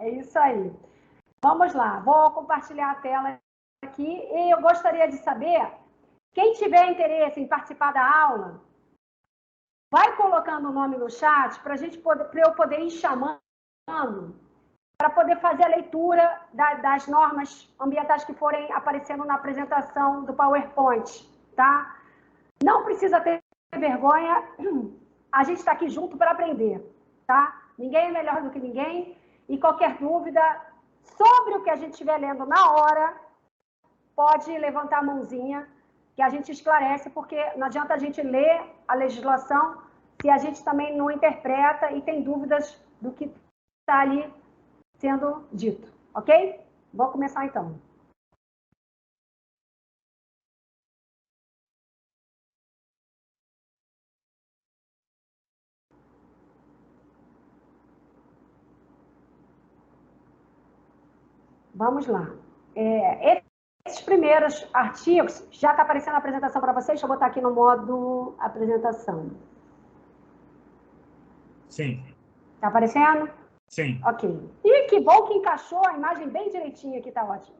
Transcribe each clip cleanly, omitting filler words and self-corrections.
É isso aí. Vamos lá, vou compartilhar a tela aqui e eu gostaria de saber, quem tiver interesse em participar da aula, vai colocando o nome no chat para eu poder ir chamando, para poder fazer a leitura das normas ambientais que forem aparecendo na apresentação do PowerPoint, tá? Não precisa ter vergonha, a gente está aqui junto para aprender, tá? Ninguém é melhor do que ninguém e qualquer dúvida sobre o que a gente estiver lendo na hora, pode levantar a mãozinha que a gente esclarece, porque não adianta a gente ler a legislação se a gente também não interpreta e tem dúvidas do que está ali sendo dito, ok? Vou começar então. Vamos lá. Esses primeiros artigos, já está aparecendo a apresentação para vocês, deixa eu botar aqui no modo apresentação. Sim. Está aparecendo? Sim. Ok. E que bom que encaixou a imagem bem direitinho aqui, tá ótimo.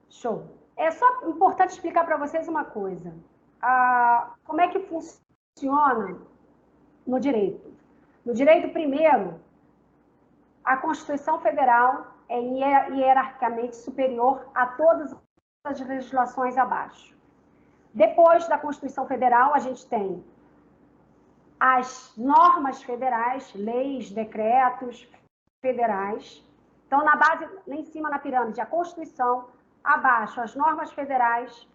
Show. É só importante explicar para vocês uma coisa. Como é que funciona no direito? No direito, primeiro, a Constituição Federal é hierarquicamente superior a todas as legislações abaixo. Depois da Constituição Federal, a gente tem as normas federais, leis, decretos federais. Então, na base, lá em cima na pirâmide, a Constituição, abaixo as normas federais,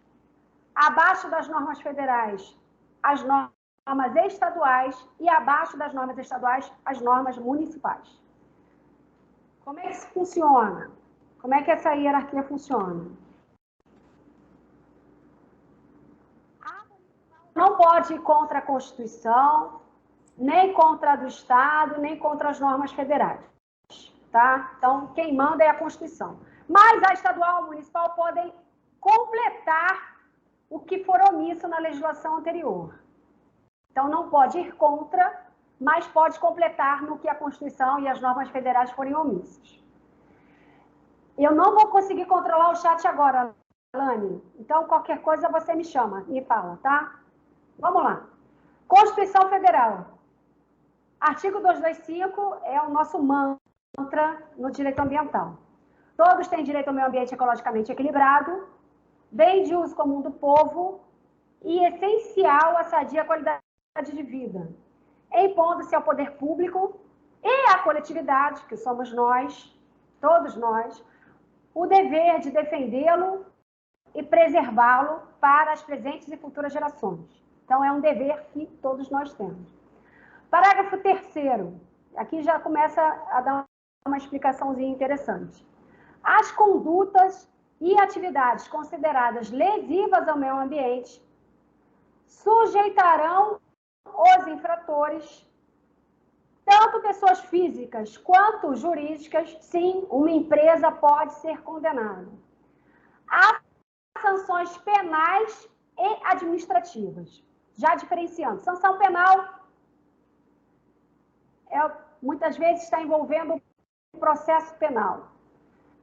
abaixo das normas federais, as normas estaduais e abaixo das normas estaduais, as normas municipais. Como é que isso funciona? Como é que essa hierarquia funciona? Não pode ir contra a Constituição, nem contra a do Estado, nem contra as normas federais. Tá? Então, quem manda é a Constituição. Mas a estadual e a municipal podem completar o que for omisso na legislação anterior. Então, não pode ir contra, mas pode completar no que a Constituição e as normas federais forem omissas. Eu não vou conseguir controlar o chat agora, Alane. Então, qualquer coisa você me chama, me fala, tá? Vamos lá. Constituição Federal. Artigo 225 é o nosso mantra no direito ambiental. Todos têm direito ao meio ambiente ecologicamente equilibrado, bem de uso comum do povo e essencial à sadia qualidade de vida, impondo-se ao poder público e à coletividade, que somos nós, todos nós, o dever de defendê-lo e preservá-lo para as presentes e futuras gerações. Então, é um dever que todos nós temos. Parágrafo 3º. Aqui já começa a dar uma explicaçãozinha interessante. As condutas e atividades consideradas lesivas ao meio ambiente sujeitarão os infratores, tanto pessoas físicas quanto jurídicas, sim, uma empresa pode ser condenada a sanções penais e administrativas. Já diferenciando, sanção penal muitas vezes está envolvendo processo penal.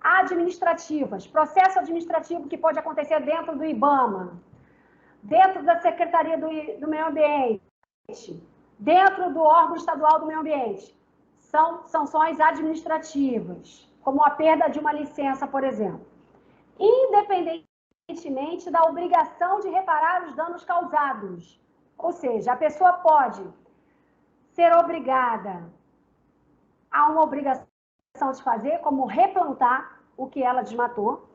Administrativas, processo administrativo que pode acontecer dentro do IBAMA, dentro da Secretaria do Meio Ambiente, dentro do órgão estadual do meio ambiente. São sanções administrativas, como a perda de uma licença, por exemplo. Independentemente da obrigação de reparar os danos causados. Ou seja, a pessoa pode ser obrigada a uma obrigação de fazer, como replantar o que ela desmatou.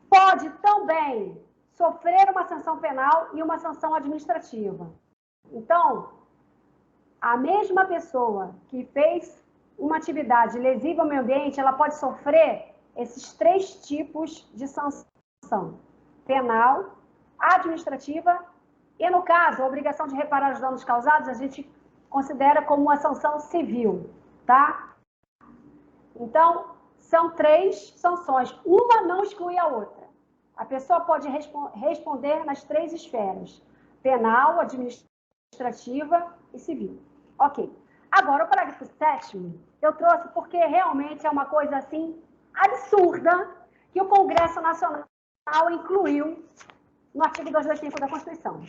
Pode também sofrer uma sanção penal e uma sanção administrativa. Então, a mesma pessoa que fez uma atividade lesiva ao meio ambiente, ela pode sofrer esses 3 tipos de sanção: penal, administrativa e, no caso, a obrigação de reparar os danos causados, a gente considera como uma sanção civil, tá? Então, são 3 sanções. Uma não exclui a outra. A pessoa pode responder nas 3 esferas: penal, administrativa e civil. Ok. Agora, o parágrafo 7º, eu trouxe porque realmente é uma coisa, assim, absurda que o Congresso Nacional incluiu no artigo 225 da Constituição.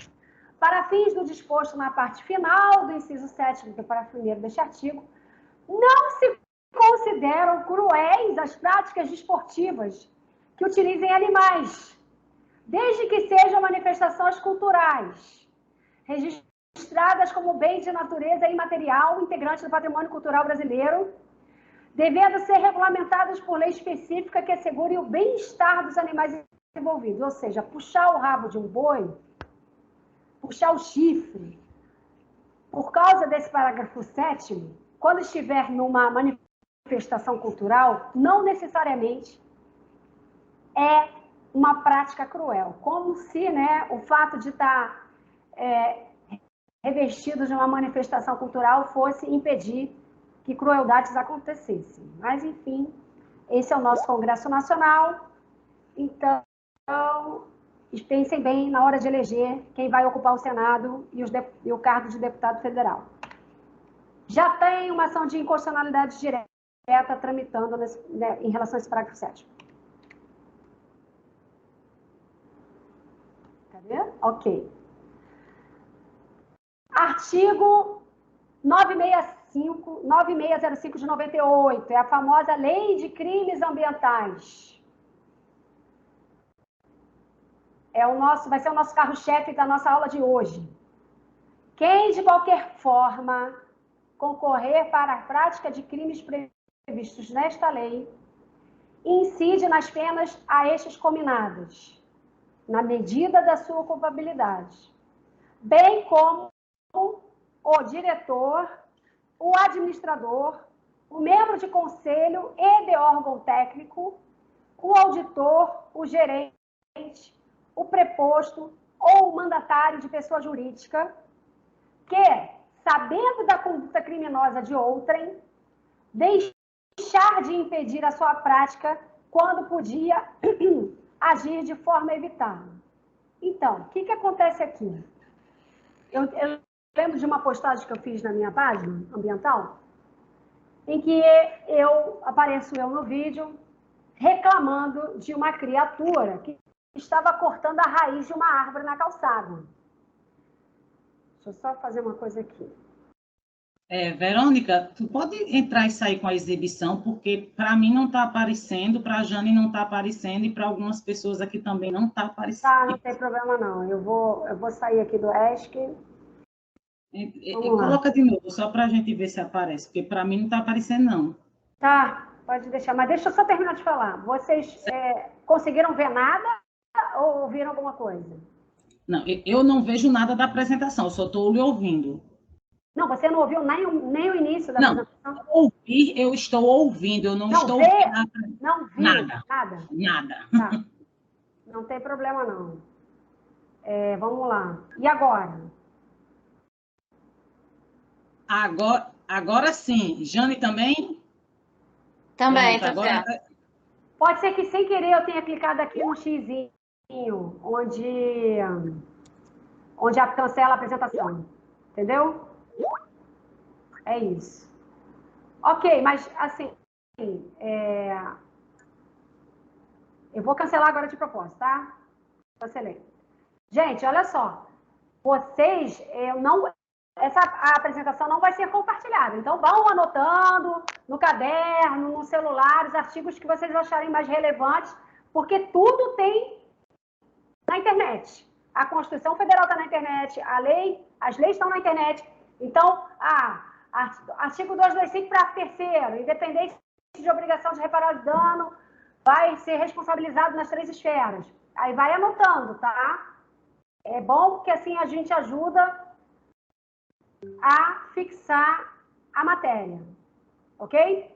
Para fins do disposto na parte final do inciso 7º do parágrafo 1º deste artigo, não se consideram cruéis as práticas desportivas que utilizem animais, desde que sejam manifestações culturais, registradas como bem de natureza imaterial, integrante do patrimônio cultural brasileiro, devendo ser regulamentadas por lei específica que assegure o bem-estar dos animais envolvidos. Ou seja, puxar o rabo de um boi, puxar o chifre, por causa desse parágrafo 7º, quando estiver numa manifestação cultural, não necessariamente é uma prática cruel. Como se, né, o fato de estar revestido de uma manifestação cultural fosse impedir que crueldades acontecessem. Mas, enfim, esse é o nosso Congresso Nacional. Então, pensem bem na hora de eleger quem vai ocupar o Senado e o cargo de deputado federal. Já tem uma ação de inconstitucionalidade direta tramitando em relação a esse parágrafo 7º. Cadê? Ok. Artigo 9605 de 98, é a famosa Lei de Crimes Ambientais. Vai ser o nosso carro-chefe da nossa aula de hoje. Quem, de qualquer forma, concorrer para a prática de crimes previstos nesta lei, incide nas penas a estes cominadas, na medida da sua culpabilidade, bem como o diretor, o administrador, o membro de conselho e de órgão técnico, o auditor, o gerente, o preposto ou o mandatário de pessoa jurídica, que, sabendo da conduta criminosa de outrem, deixar de impedir a sua prática quando podia agir de forma a evitá-la. Então, o que acontece aqui? Eu lembro de uma postagem que eu fiz na minha página ambiental, em que apareço eu no vídeo reclamando de uma criatura que estava cortando a raiz de uma árvore na calçada. Deixa eu só fazer uma coisa aqui. Verônica, tu pode entrar e sair com a exibição, porque para mim não está aparecendo, para a Jane não está aparecendo e para algumas pessoas aqui também não está aparecendo. Tá, não tem problema não. Eu vou sair aqui do ESC. Coloca de novo, só para a gente ver se aparece, porque para mim não está aparecendo, não. Tá, pode deixar. Mas deixa eu só terminar de falar. Vocês conseguiram ver nada ou ouviram alguma coisa? Não, eu não vejo nada da apresentação, eu só estou lhe ouvindo. Não, você não ouviu nem o início da apresentação? Não, ouvir, eu estou ouvindo, eu não estou ouvindo. Não vi nada. Tá. Não tem problema, não. Vamos lá. E agora? Agora sim. Jane também? Também, tá certo. Pode ser que sem querer eu tenha clicado aqui no xizinho, onde cancela a apresentação. Entendeu? É isso. Ok, mas assim, eu vou cancelar agora de propósito, tá? Cancelei. Gente, olha só. Vocês, a apresentação não vai ser compartilhada. Então, vão anotando no caderno, no celular, os artigos que vocês acharem mais relevantes, porque tudo tem na internet. A Constituição Federal está na internet, as leis estão na internet. Então, artigo 225, parágrafo 3º, independente de obrigação de reparar o dano, vai ser responsabilizado nas 3 esferas. Aí vai anotando, tá? É bom porque assim a gente ajuda a fixar a matéria, ok?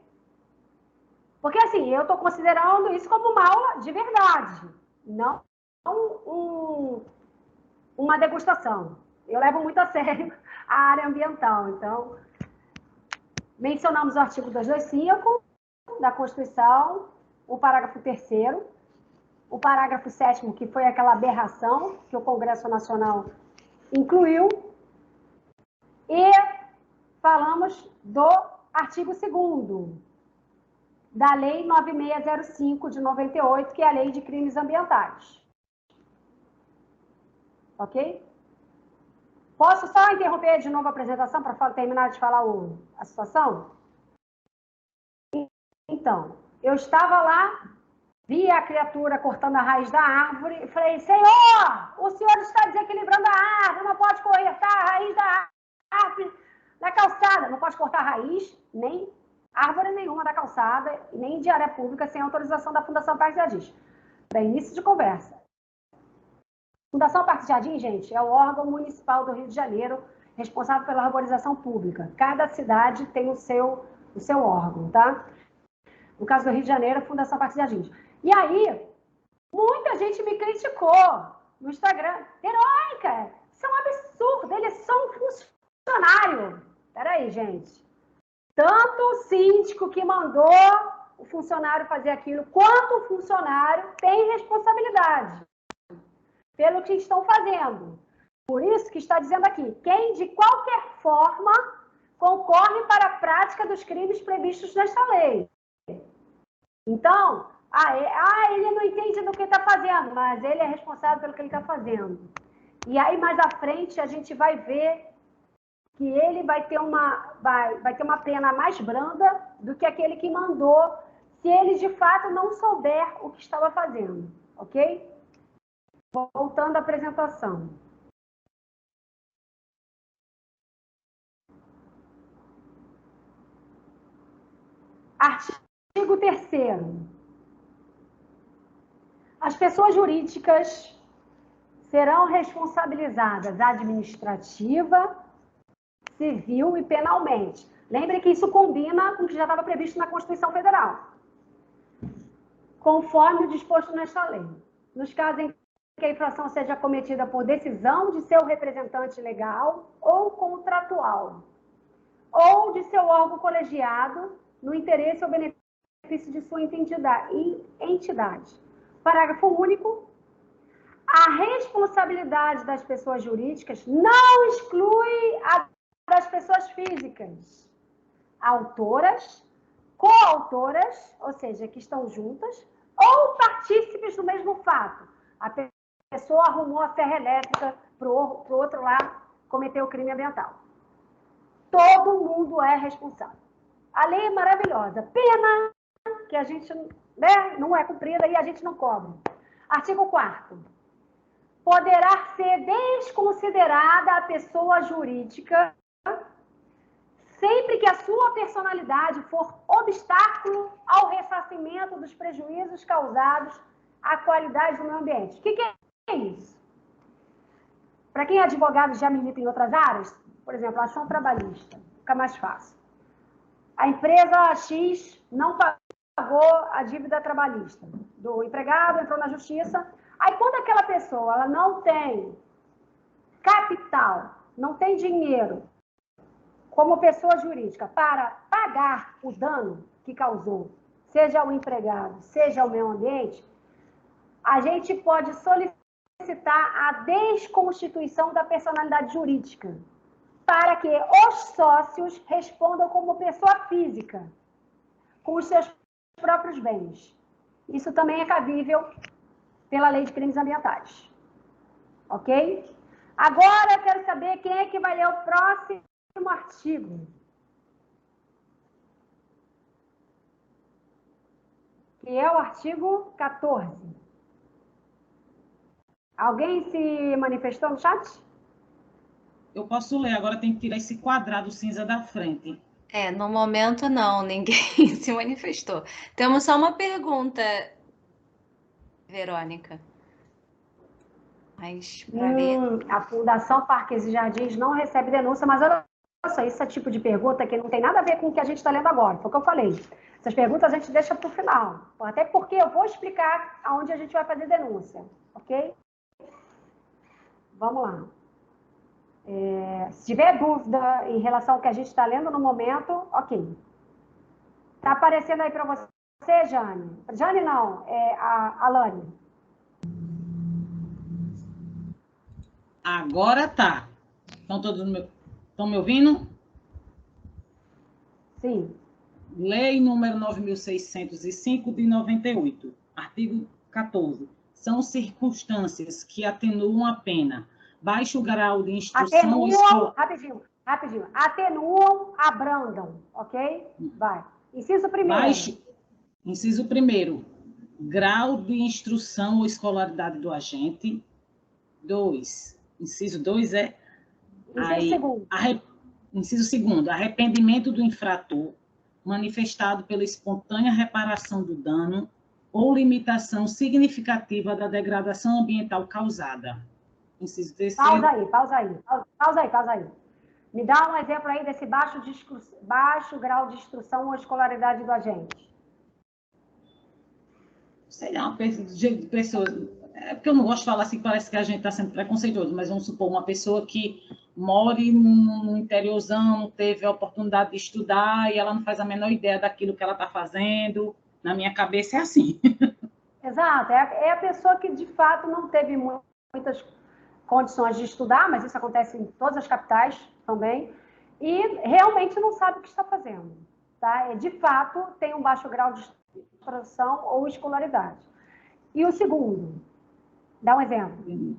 Porque assim, eu estou considerando isso como uma aula de verdade, não uma degustação. Eu levo muito a sério a área ambiental, então mencionamos o artigo 225 da Constituição, o parágrafo 3º, o parágrafo 7º, que foi aquela aberração que o Congresso Nacional incluiu, e falamos do artigo 2º da Lei 9605 de 98, que é a Lei de Crimes Ambientais. Ok? Posso só interromper de novo a apresentação para terminar de falar a situação? Então, eu estava lá, vi a criatura cortando a raiz da árvore e falei, Senhor, o senhor está desequilibrando a árvore, não pode cortar a raiz da árvore da calçada, não pode cortar a raiz, nem árvore nenhuma da calçada, nem de área pública sem autorização da Fundação Parque Jardim. Para início de conversa. Fundação Parque Jardim, gente, é o órgão municipal do Rio de Janeiro responsável pela arborização pública. Cada cidade tem o seu órgão, tá? No caso do Rio de Janeiro, a Fundação Parque Jardim. E aí, muita gente me criticou no Instagram. Verônica, isso é um absurdo, eles são um funcionário. Peraí, gente. Tanto o síndico que mandou o funcionário fazer aquilo, quanto o funcionário tem responsabilidade pelo que estão fazendo. Por isso que está dizendo aqui, quem de qualquer forma concorre para a prática dos crimes previstos nesta lei. Então, ele não entende do que está fazendo, mas ele é responsável pelo que ele está fazendo. E aí, mais à frente, a gente vai ver que ele vai ter uma pena mais branda do que aquele que mandou, se ele de fato não souber o que estava fazendo, ok? Voltando à apresentação. Artigo 3º. As pessoas jurídicas serão responsabilizadas administrativa, civil e penalmente. Lembre que isso combina com o que já estava previsto na Constituição Federal, conforme o disposto nesta lei. Nos casos em que a infração seja cometida por decisão de seu representante legal ou contratual, ou de seu órgão colegiado, no interesse ou benefício de sua entidade. Parágrafo único. A responsabilidade das pessoas jurídicas não exclui a das pessoas físicas, autoras, coautoras, ou seja, que estão juntas, ou partícipes do mesmo fato. A pessoa arrumou a serra elétrica para o outro lá cometer o crime ambiental. Todo mundo é responsável. A lei é maravilhosa. Pena que a gente não é cumprida e a gente não cobra. Artigo 4º. Poderá ser desconsiderada a pessoa jurídica sempre que a sua personalidade for obstáculo ao ressarcimento dos prejuízos causados à qualidade do meio ambiente. O que é isso? Para quem é advogado e já milita em outras áreas, por exemplo, ação trabalhista, fica mais fácil. A empresa X não pagou a dívida trabalhista do empregado, entrou na justiça. Aí, quando aquela pessoa ela não tem capital, não tem dinheiro, como pessoa jurídica, para pagar o dano que causou, seja ao empregado, seja ao meio ambiente, a gente pode solicitar a desconstituição da personalidade jurídica, para que os sócios respondam como pessoa física, com os seus próprios bens. Isso também é cabível pela Lei de Crimes Ambientais. Ok? Agora eu quero saber quem é que vai ler o próximo artigo. Que é o artigo 14. Alguém se manifestou no chat? Eu posso ler, agora tem que tirar esse quadrado cinza da frente. No momento não, ninguém se manifestou. Temos só uma pergunta, Verônica. Mas para ler... A Fundação Parques e Jardins não recebe denúncia, mas olha só, esse tipo de pergunta que não tem nada a ver com o que a gente está lendo agora, foi o que eu falei. Essas perguntas a gente deixa para o final, até porque eu vou explicar aonde a gente vai fazer denúncia, ok? Vamos lá. Se tiver dúvida em relação ao que a gente está lendo no momento, ok. Está aparecendo aí para você, Jane? Jane não, é a Alane. Agora tá. Estão todos estão me ouvindo? Sim. Lei número 9.605, de 98, artigo 14. São circunstâncias que atenuam a pena. Baixo grau de instrução ou escola... Rapidinho. Atenuam, abrandam, ok? Vai. Inciso primeiro. Inciso primeiro. Grau de instrução ou escolaridade do agente. 2. Inciso 2 é... Inciso segundo. Inciso segundo. Arrependimento do infrator manifestado pela espontânea reparação do dano ou limitação significativa da degradação ambiental causada. Inciso terceiro. Pausa aí. Me dá um exemplo aí desse baixo grau de instrução ou escolaridade do agente. Sei lá, uma pessoa... É porque eu não gosto de falar assim, parece que a gente está sendo preconceituoso, mas vamos supor, uma pessoa que more no interiorzão, não teve a oportunidade de estudar e ela não faz a menor ideia daquilo que ela está fazendo. Na minha cabeça é assim. Exato, é a pessoa que de fato não teve muitas condições de estudar, mas isso acontece em todas as capitais também, e realmente não sabe o que está fazendo. Tá? De fato, tem um baixo grau de instrução ou escolaridade. E o segundo? Dá um exemplo.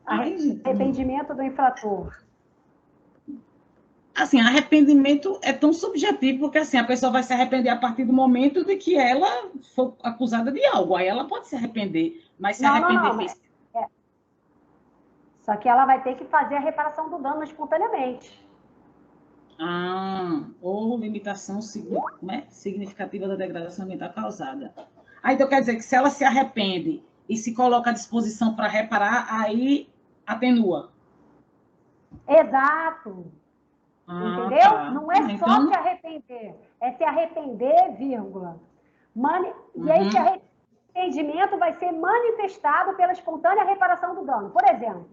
Arrependimento do infrator. Assim, arrependimento é tão subjetivo, porque assim, a pessoa vai se arrepender a partir do momento de que ela for acusada de algo. Aí ela pode se arrepender, mas se arrepender... Só que ela vai ter que fazer a reparação do dano espontaneamente. Ou limitação significativa da degradação ambiental causada. Aí, então, quer dizer que se ela se arrepende e se coloca à disposição para reparar, aí atenua. Exato. Entendeu? Tá. Não é só se arrepender, é se arrepender, vírgula. E aí, esse arrependimento vai ser manifestado pela espontânea reparação do dano. Por exemplo,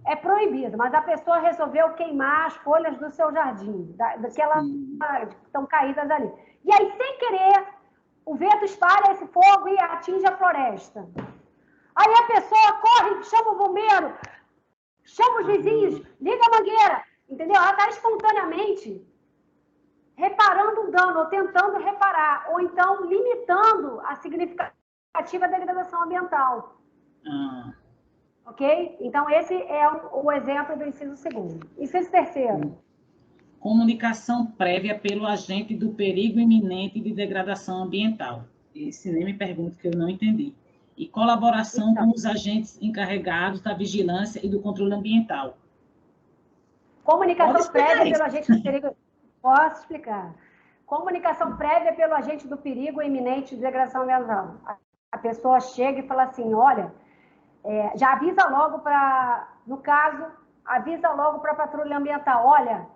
é proibido, mas a pessoa resolveu queimar as folhas do seu jardim, daquelas que estão caídas ali. E aí, sem querer, o vento espalha esse fogo e atinge a floresta. Aí a pessoa corre, chama o bombeiro, chama os vizinhos, liga a mangueira, entendeu? Ela está espontaneamente reparando um dano, ou tentando reparar, ou então limitando a significativa degradação ambiental. Ok? Então, esse é o exemplo do inciso segundo. Inciso terceiro. Comunicação prévia pelo agente do perigo iminente de degradação ambiental. Esse nem me pergunto, que eu não entendi. E colaboração com os agentes encarregados da vigilância e do controle ambiental. Comunicação prévia pelo agente do perigo... Posso explicar. Comunicação prévia pelo agente do perigo iminente de degradação ambiental. A pessoa chega e fala assim, olha... já avisa logo no caso, avisa logo para a patrulha ambiental, olha,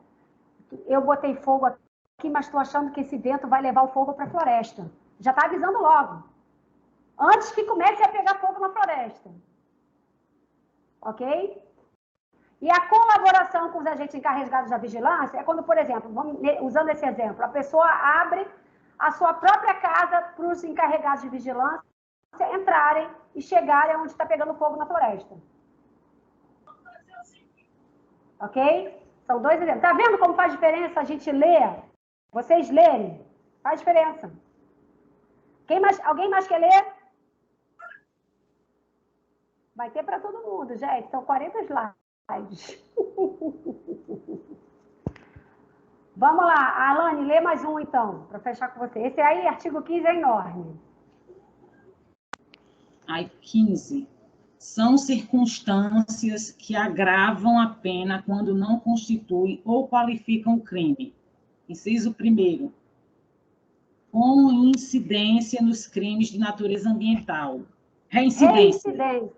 eu botei fogo aqui, mas estou achando que esse vento vai levar o fogo para a floresta. Já está avisando logo, antes que comece a pegar fogo na floresta. Ok? E a colaboração com os agentes encarregados da vigilância é quando, por exemplo, usando esse exemplo, a pessoa abre a sua própria casa para os encarregados de vigilância entrarem e chegarem onde está pegando fogo na floresta. Ok? São dois exemplos. Está vendo como faz diferença a gente ler? Vocês lerem? Faz diferença. Alguém mais quer ler? Vai ter para todo mundo, gente. São 40 slides. Vamos lá. Alane, lê mais um, então, para fechar com você. Esse aí, artigo 15, é enorme. Aí, 15. São circunstâncias que agravam a pena quando não constituem ou qualificam o crime. Inciso 1º. Com incidência nos crimes de natureza ambiental.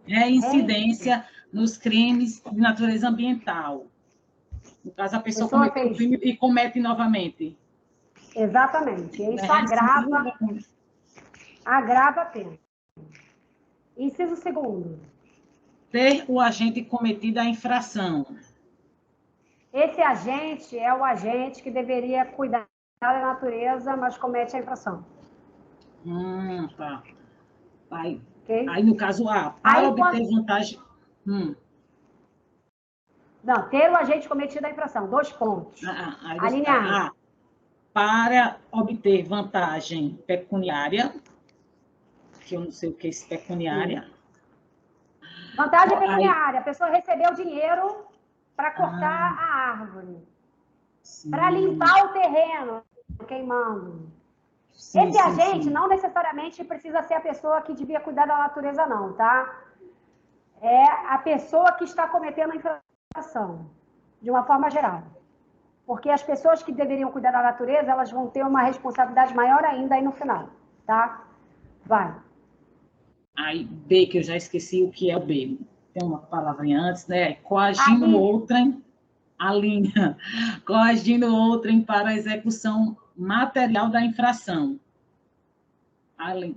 Reincidência nos crimes de natureza ambiental. No caso, a pessoa cometeu o crime e comete novamente. Exatamente. Isso agrava a pena. Inciso 2º. Ter o agente cometido a infração. Esse agente é o agente que deveria cuidar da natureza, mas comete a infração. Tá. Aí, no caso A, para obter vantagem... Não, ter o agente cometido a infração. 2 pontos. A linha A. Para obter vantagem pecuniária, que eu não sei o que é esse pecuniária. Vantagem pecuniária. A pessoa recebeu dinheiro para cortar a árvore. Para limpar o terreno, queimando. Esse agente não necessariamente precisa ser a pessoa que devia cuidar da natureza, não, tá? É a pessoa que está cometendo a infração, de uma forma geral. Porque as pessoas que deveriam cuidar da natureza, elas vão ter uma responsabilidade maior ainda aí no final, tá? Vai. Aí, B, que eu já esqueci o que é o B. Tem uma palavrinha antes, né? Coagindo outrem, a linha. Coagindo outrem para a execução material da infração.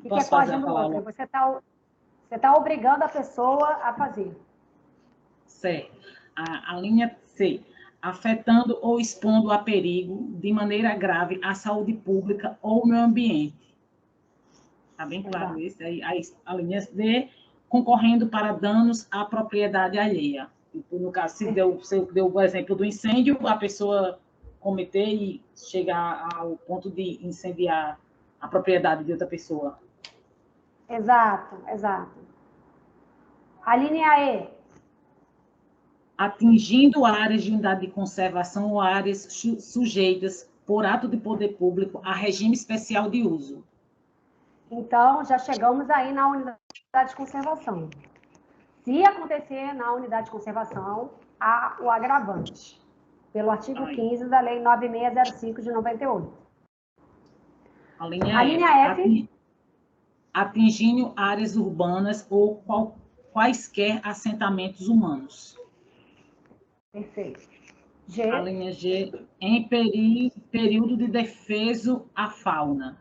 Posso fazer a palavra? Você está obrigando a pessoa a fazer. Certo. A linha C. Afetando ou expondo a perigo, de maneira grave, a saúde pública ou o meio ambiente. Está bem claro isso? Aí, a linha D. Concorrendo para danos à propriedade alheia. No caso, se deu o exemplo do incêndio, a pessoa cometer e chegar ao ponto de incendiar a propriedade de outra pessoa. Exato. A linha E. Atingindo áreas de unidade de conservação ou áreas sujeitas, por ato de poder público, a regime especial de uso. Então, já chegamos aí na unidade de conservação. Se acontecer na unidade de conservação, há o agravante, pelo artigo 15 da Lei 9605 de 98. A linha F. Atingindo áreas urbanas ou quaisquer assentamentos humanos. Perfeito. G. A linha G. Em período de defeso à fauna.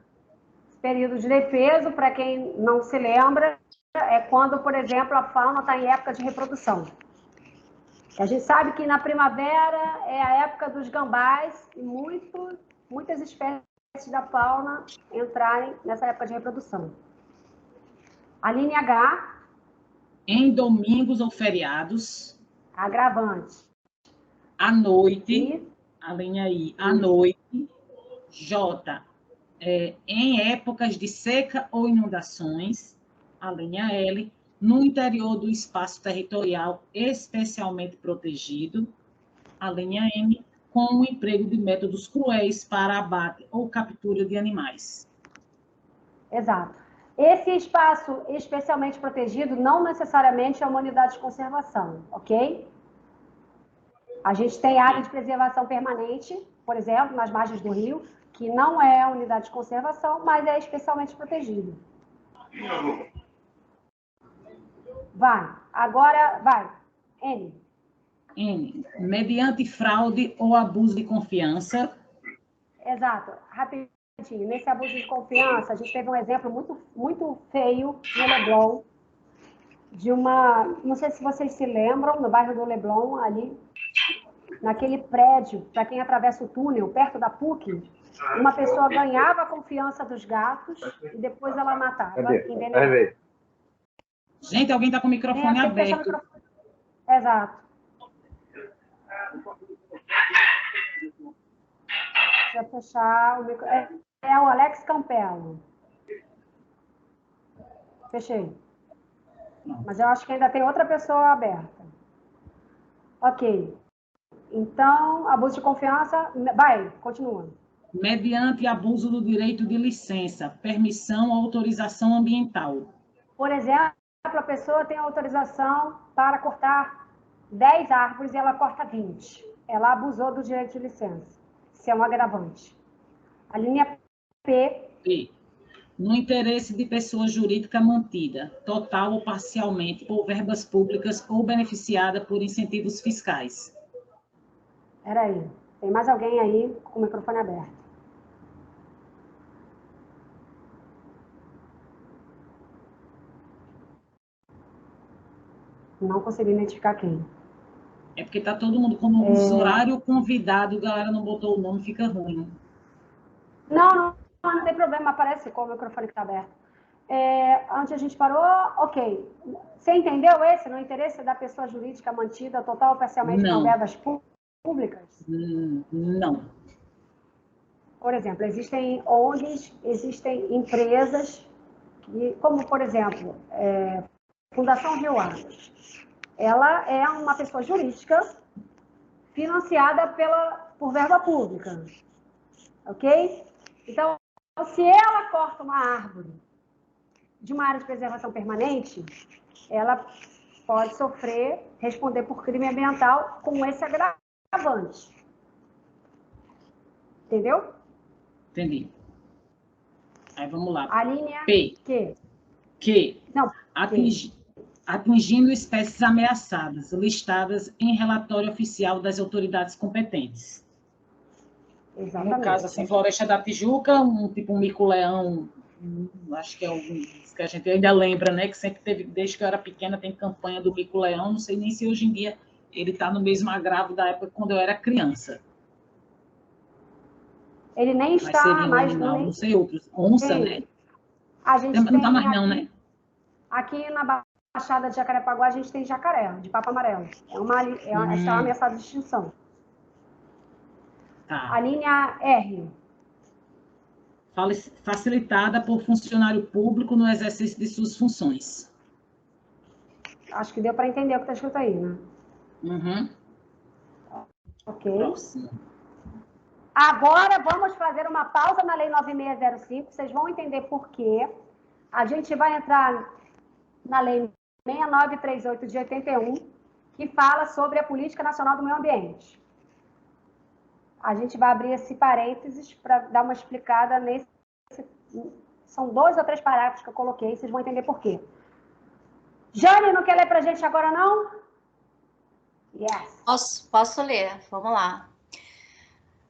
Período de defeso, para quem não se lembra, é quando, por exemplo, a fauna está em época de reprodução. A gente sabe que na primavera é a época dos gambás e muitas espécies da fauna entrarem nessa época de reprodução. A linha H. Em domingos ou feriados. Agravante. À noite. A linha I. À noite. J. Em épocas de seca ou inundações. A linha L. No interior do espaço territorial especialmente protegido. A linha M. Com o emprego de métodos cruéis para abate ou captura de animais. Exato. Esse espaço especialmente protegido não necessariamente é uma unidade de conservação, ok? A gente tem área de preservação permanente, por exemplo, nas margens do rio, que não é unidade de conservação, mas é especialmente protegido. Vai. Agora, vai. N. N. Mediante fraude ou abuso de confiança. Exato. Rapidinho. Nesse abuso de confiança, a gente teve um exemplo muito feio no Leblon, de uma... Não sei se vocês se lembram, no bairro do Leblon, ali, naquele prédio, para quem atravessa o túnel, perto da PUC, uma pessoa ganhava a confiança dos gatos e depois ela matava. Envenenava. Gente, alguém está com o microfone aberto. Exato. Deixa eu fechar o microfone. É o Alex Campello. Fechei. Mas eu acho que ainda tem outra pessoa aberta. Ok. Então, abuso de confiança... Vai, continua. Mediante abuso do direito de licença, permissão ou autorização ambiental. Por exemplo, a pessoa tem autorização para cortar 10 árvores e ela corta 20. Ela abusou do direito de licença. Isso é um agravante. A linha P. No interesse de pessoa jurídica mantida, total ou parcialmente, por verbas públicas ou beneficiada por incentivos fiscais. Peraí, tem mais alguém aí com o microfone aberto. Não consegui identificar quem. É porque está todo mundo como usuário convidado, a galera não botou o nome, fica ruim. Não tem problema, aparece com o microfone que está aberto. Antes a gente parou, ok. Você entendeu esse, no interesse da pessoa jurídica mantida total ou parcialmente com verbas públicas? Não. Por exemplo, existem ONGs, existem empresas, como, por exemplo, Fundação Rio Águas. Ela é uma pessoa jurídica financiada por verba pública, ok? Então, se ela corta uma árvore de uma área de preservação permanente, ela pode responder por crime ambiental com esse agravante. Entendeu? Entendi. Aí vamos lá. A linha atingindo espécies ameaçadas, listadas em relatório oficial das autoridades competentes. Exatamente. No caso, assim, Floresta da Tijuca, tipo um mico-leão, acho que é algum que a gente ainda lembra, né? Que sempre teve, desde que eu era pequena, tem campanha do mico-leão. Não sei nem se hoje em dia ele está no mesmo agravo da época quando eu era criança. Ele nem Mas está seria um mais... animal, não sei outros. Onça, né? A gente não tem está mais aqui, não, né? Aqui na Baixada de Jacarepaguá, a gente tem jacaré, de papo amarelo. Está ameaçada de extinção. Tá. A linha R. Facilitada por funcionário público no exercício de suas funções. Acho que deu para entender o que está escrito aí, né? Ok. Próximo. Agora vamos fazer uma pausa na Lei 9605. Vocês vão entender por quê. A gente vai entrar na Lei 6938 de 81, que fala sobre a Política Nacional do Meio Ambiente. A gente vai abrir esse parênteses para dar uma explicada nesse... São 2 ou 3 parágrafos que eu coloquei, vocês vão entender por quê. Jane, não quer ler para a gente agora, não? Yes. Posso ler, vamos lá.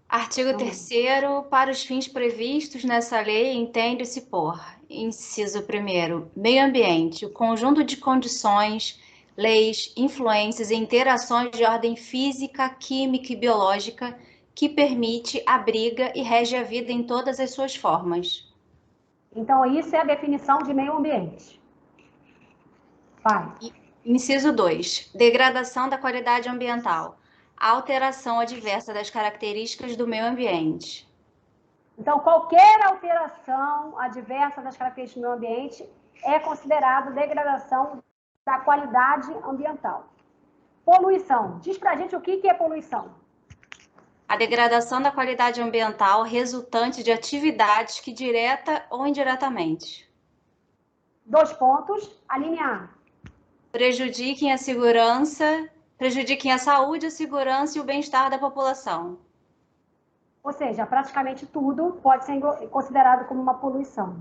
Artigo 3º, para os fins previstos nessa lei, entende-se por, inciso 1º, meio ambiente, o conjunto de condições, leis, influências e interações de ordem física, química e biológica que permite, abriga e rege a vida em todas as suas formas. Então, isso é a definição de meio ambiente. Vai. Inciso 2, degradação da qualidade ambiental. A alteração adversa das características do meio ambiente. Então, qualquer alteração adversa das características do meio ambiente é considerado degradação da qualidade ambiental. Poluição. Diz pra gente o que é poluição. A degradação da qualidade ambiental resultante de atividades que, direta ou indiretamente, 2 pontos. A linha A. prejudiquem a saúde, a segurança e o bem-estar da população. Ou seja, praticamente tudo pode ser considerado como uma poluição.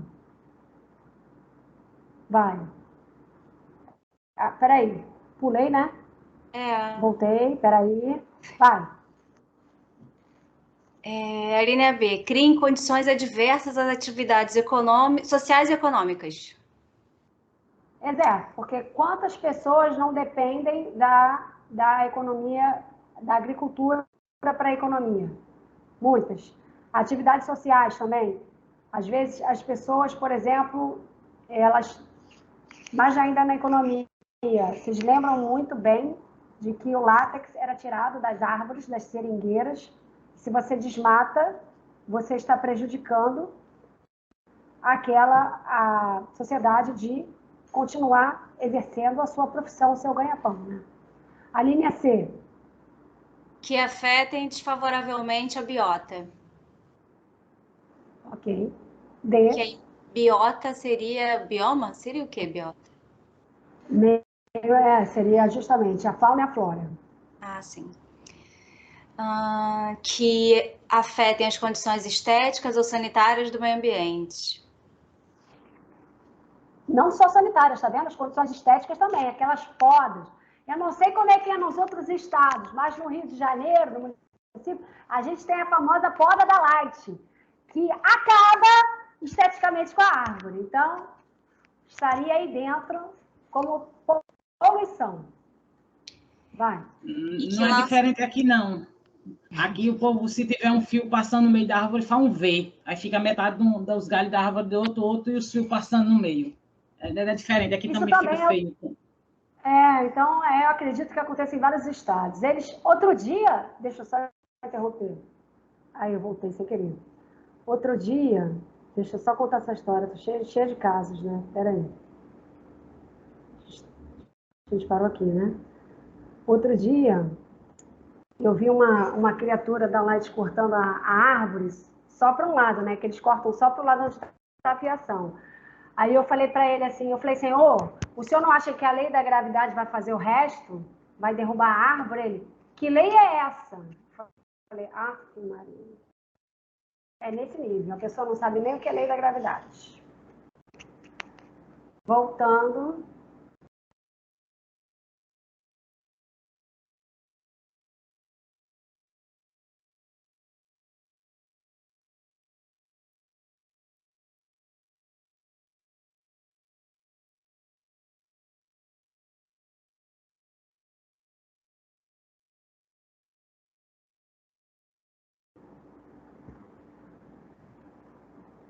Vai. Peraí. Pulei, né? Voltei, peraí. Vai. A linha B. Criem condições adversas às atividades sociais e econômicas. Exato, porque quantas pessoas não dependem da economia, da agricultura para a economia? Muitas. Atividades sociais também. Às vezes, as pessoas, por exemplo, mas ainda na economia, vocês lembram muito bem de que o látex era tirado das árvores, das seringueiras. Se você desmata, você está prejudicando a sociedade de continuar exercendo a sua profissão, o seu ganha-pão, né? A linha C. Que afetem desfavoravelmente a biota. Ok. D. Que biota seria... Bioma? Seria o que, biota? Seria justamente a fauna e a flora. Ah, sim. Que afetem as condições estéticas ou sanitárias do meio ambiente. Não só sanitárias, tá vendo? As condições estéticas também, aquelas podas. Eu não sei como é que é nos outros estados, mas no Rio de Janeiro, no município, a gente tem a famosa poda da Light, que acaba esteticamente com a árvore. Então, estaria aí dentro como poluição. Vai. Não é diferente aqui, não. Aqui o povo, se tiver um fio passando no meio da árvore, faz um V. Aí fica metade dos galhos da árvore do outro e os fios passando no meio. É diferente, aqui Isso também também fica feio. Então, eu acredito que acontece em vários estados. Outro dia, deixa eu só interromper. Aí eu voltei sem querer. Outro dia, deixa eu só contar essa história, tô cheia de casos, né? Peraí. A gente parou aqui, né? Outro dia, eu vi uma criatura da Light cortando a árvore só para um lado, né? Que eles cortam só para o lado onde está a fiação. Aí eu falei para ele assim, Senhor, o senhor não acha que a lei da gravidade vai fazer o resto? Vai derrubar a árvore? Ele, que lei é essa? Eu falei, Maria. É nesse nível, a pessoa não sabe nem o que é lei da gravidade. Voltando.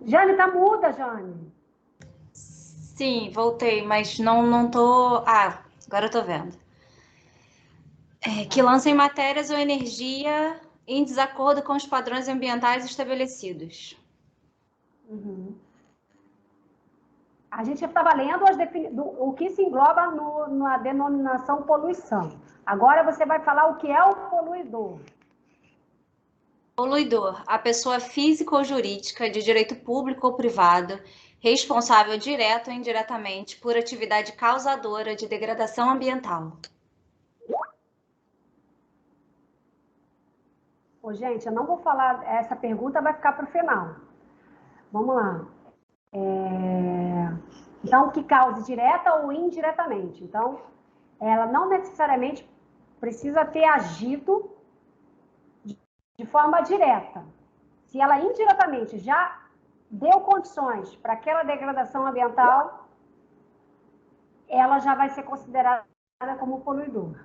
Jane, tá muda, Jane. Sim, voltei, mas não tô... Ah, agora eu tô vendo. Que lancem matérias ou energia em desacordo com os padrões ambientais estabelecidos. Uhum. A gente estava lendo o que se engloba na denominação poluição. Agora você vai falar o que é o poluidor. Poluidor, a pessoa física ou jurídica de direito público ou privado, responsável direta ou indiretamente por atividade causadora de degradação ambiental. Ô, gente, eu não vou falar, essa pergunta vai ficar para o final. Vamos lá. Então, que cause direta ou indiretamente. Então, ela não necessariamente precisa ter agido de forma direta. Se ela indiretamente já deu condições para aquela degradação ambiental, ela já vai ser considerada como poluidor.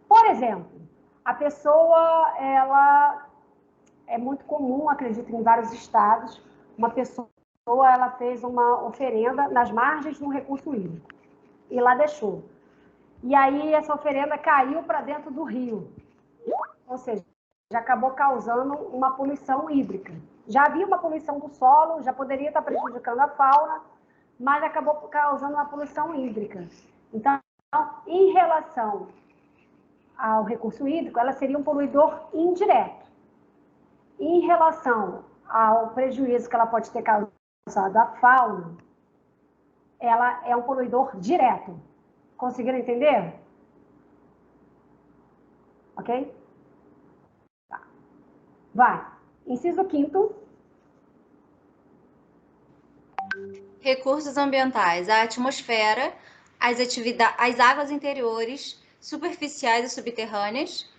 Por exemplo, a pessoa, ela é muito comum, acredito, em vários estados, uma pessoa, ela fez uma oferenda nas margens de um recurso hídrico e lá deixou. E aí essa oferenda caiu para dentro do rio. Ou seja, já acabou causando uma poluição hídrica. Já havia uma poluição do solo, já poderia estar prejudicando a fauna, mas acabou causando uma poluição hídrica. Então, em relação ao recurso hídrico, ela seria um poluidor indireto. Em relação ao prejuízo que ela pode ter causado à fauna, ela é um poluidor direto. Conseguiram entender? Ok? Tá. Vai. Inciso 5º. Recursos ambientais, a atmosfera, as águas interiores, superficiais e subterrâneas,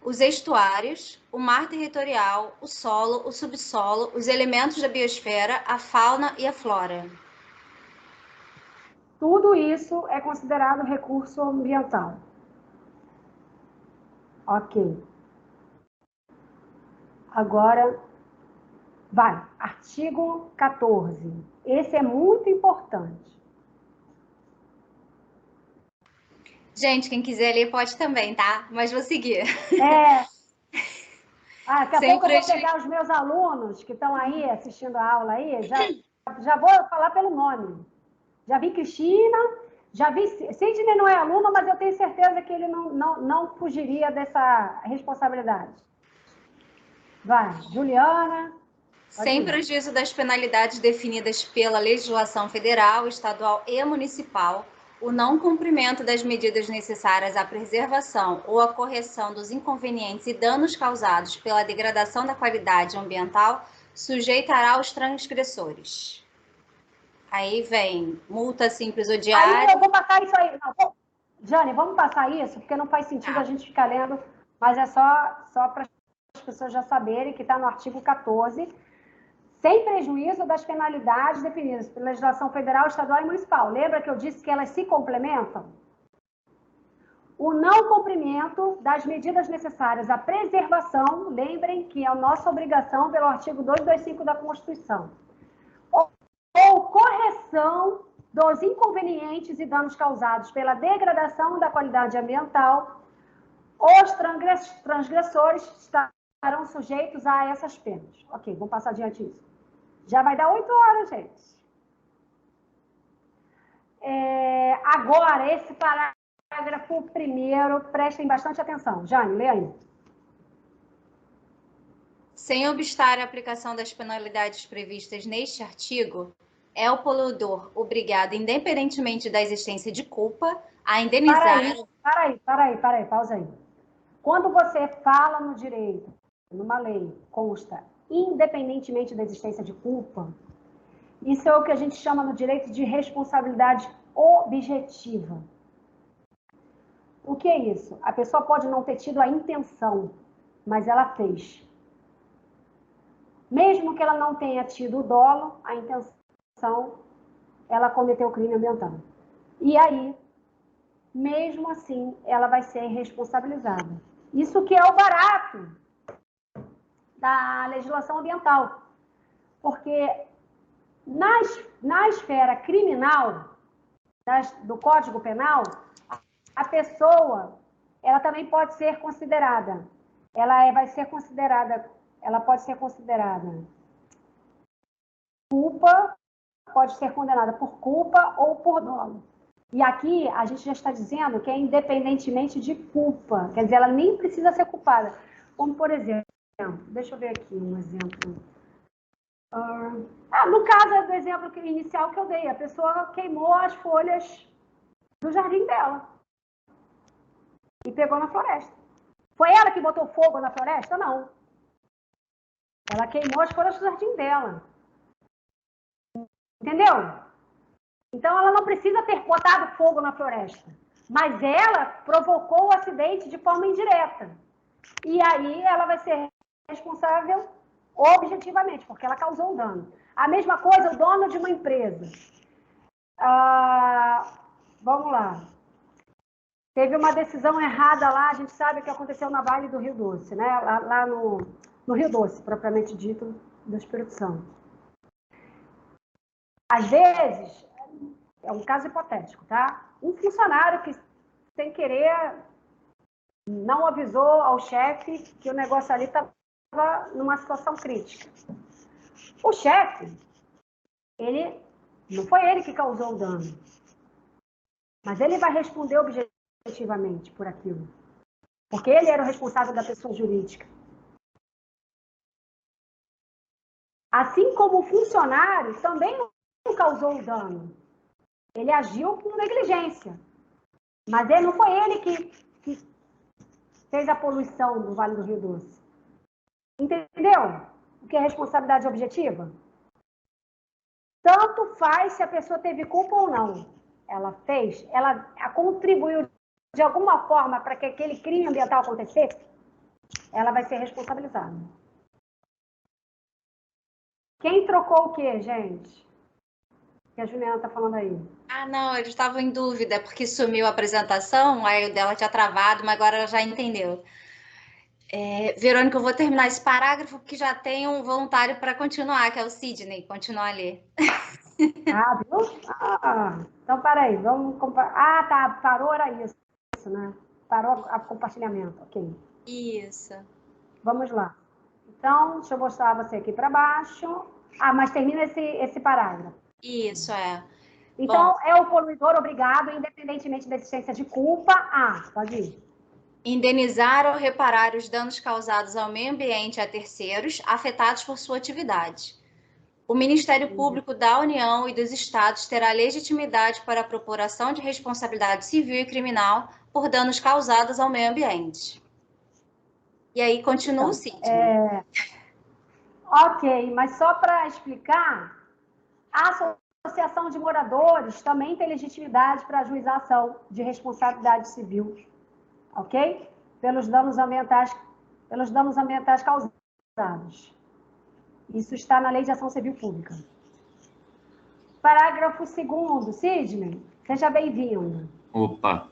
os estuários, o mar territorial, o solo, o subsolo, os elementos da biosfera, a fauna e a flora. Tudo isso é considerado recurso ambiental. Ok. Agora, vai. Artigo 14. Esse é muito importante. Gente, quem quiser ler pode também, tá? Mas vou seguir. Daqui a pouco eu vou pegar os meus alunos que estão aí assistindo a aula aí, já vou falar pelo nome. Já vi Cristina, já vi... Sidney não é aluno, mas eu tenho certeza que ele não fugiria dessa responsabilidade. Vai, Juliana. Sem prejuízo das penalidades definidas pela legislação federal, estadual e municipal, o não cumprimento das medidas necessárias à preservação ou à correção dos inconvenientes e danos causados pela degradação da qualidade ambiental sujeitará os transgressores. Aí vem multa simples ou diária. Aí eu vou passar isso aí. Não, Jane, vamos passar isso, porque não faz sentido a gente ficar lendo, mas é só para as pessoas já saberem que está no artigo 14, sem prejuízo das penalidades definidas pela legislação federal, estadual e municipal. Lembra que eu disse que elas se complementam? o não cumprimento das medidas necessárias à preservação, lembrem que é a nossa obrigação pelo artigo 225 da Constituição, ou correção dos inconvenientes e danos causados pela degradação da qualidade ambiental, os transgressores estarão sujeitos a essas penas. Ok, vamos passar adiante isso. Já vai dar 8 horas, gente. Agora, esse parágrafo primeiro, prestem bastante atenção. Jane, lê aí. Sem obstar a aplicação das penalidades previstas neste artigo, é o poluidor obrigado, independentemente da existência de culpa, a indenizar... Para aí, pausa aí. Quando você fala no direito, numa lei, consta, independentemente da existência de culpa, isso é o que a gente chama no direito de responsabilidade objetiva. O que é isso? A pessoa pode não ter tido a intenção, mas ela fez. Mesmo que ela não tenha tido o dolo, a intenção, ela cometeu o crime ambiental. E aí, mesmo assim, ela vai ser responsabilizada. Isso que é o barato da legislação ambiental. Porque na esfera criminal, do Código Penal, a pessoa, ela também pode ser considerada, ela pode ser considerada culpa, pode ser condenada por culpa ou por dolo. E aqui a gente já está dizendo que é independentemente de culpa, quer dizer, ela nem precisa ser culpada. Como, por exemplo, deixa eu ver aqui um exemplo. No caso do exemplo inicial que eu dei, a pessoa queimou as folhas do jardim dela e pegou na floresta. Foi ela que botou fogo na floresta? Não. Ela queimou as folhas do jardim dela. Entendeu? Então, ela não precisa ter botado fogo na floresta, mas ela provocou o acidente de forma indireta. E aí, ela vai ser responsável objetivamente, porque ela causou o dano. A mesma coisa, o dono de uma empresa. Vamos lá. Teve uma decisão errada lá, a gente sabe que aconteceu na Vale do Rio Doce, né? Lá no Rio Doce, propriamente dito, do Espírito Santo. Às vezes, é um caso hipotético, tá? Um funcionário que, sem querer, não avisou ao chefe que o negócio ali estava numa situação crítica. O chefe, não foi ele que causou o dano, mas ele vai responder objetivamente por aquilo, porque ele era o responsável da pessoa jurídica. Assim como o funcionário também não causou o dano. Ele agiu com negligência. Mas não foi ele que fez a poluição do Vale do Rio Doce. Entendeu? O que é responsabilidade objetiva? Tanto faz se a pessoa teve culpa ou não. Ela contribuiu de alguma forma para que aquele crime ambiental acontecesse, ela vai ser responsabilizada. Quem trocou o quê, gente? Que a Juliana está falando aí. Não, eles estavam em dúvida, porque sumiu a apresentação, aí o dela tinha travado, mas agora ela já entendeu. Verônica, eu vou terminar esse parágrafo, porque já tem um voluntário para continuar, que é o Sidney. Continua a ler. Viu? Então, peraí, vamos... tá, parou, era isso, né? Parou o compartilhamento, ok. Isso. Vamos lá. Então, deixa eu mostrar você aqui para baixo. Mas termina esse parágrafo. Isso, Então, bom, é o poluidor obrigado, independentemente da existência de culpa, pode ir. Indenizar ou reparar os danos causados ao meio ambiente e a terceiros afetados por sua atividade. O Ministério Público da União e dos Estados terá legitimidade para a propor de responsabilidade civil e criminal por danos causados ao meio ambiente. E aí continua o Sidney. Ok, mas só para explicar, a Associação de Moradores também tem legitimidade para ajuizar a ação de responsabilidade civil, ok? Pelos danos ambientais causados. Isso está na Lei de Ação Civil Pública. Parágrafo 2º, Sidney, seja bem-vindo. Opa,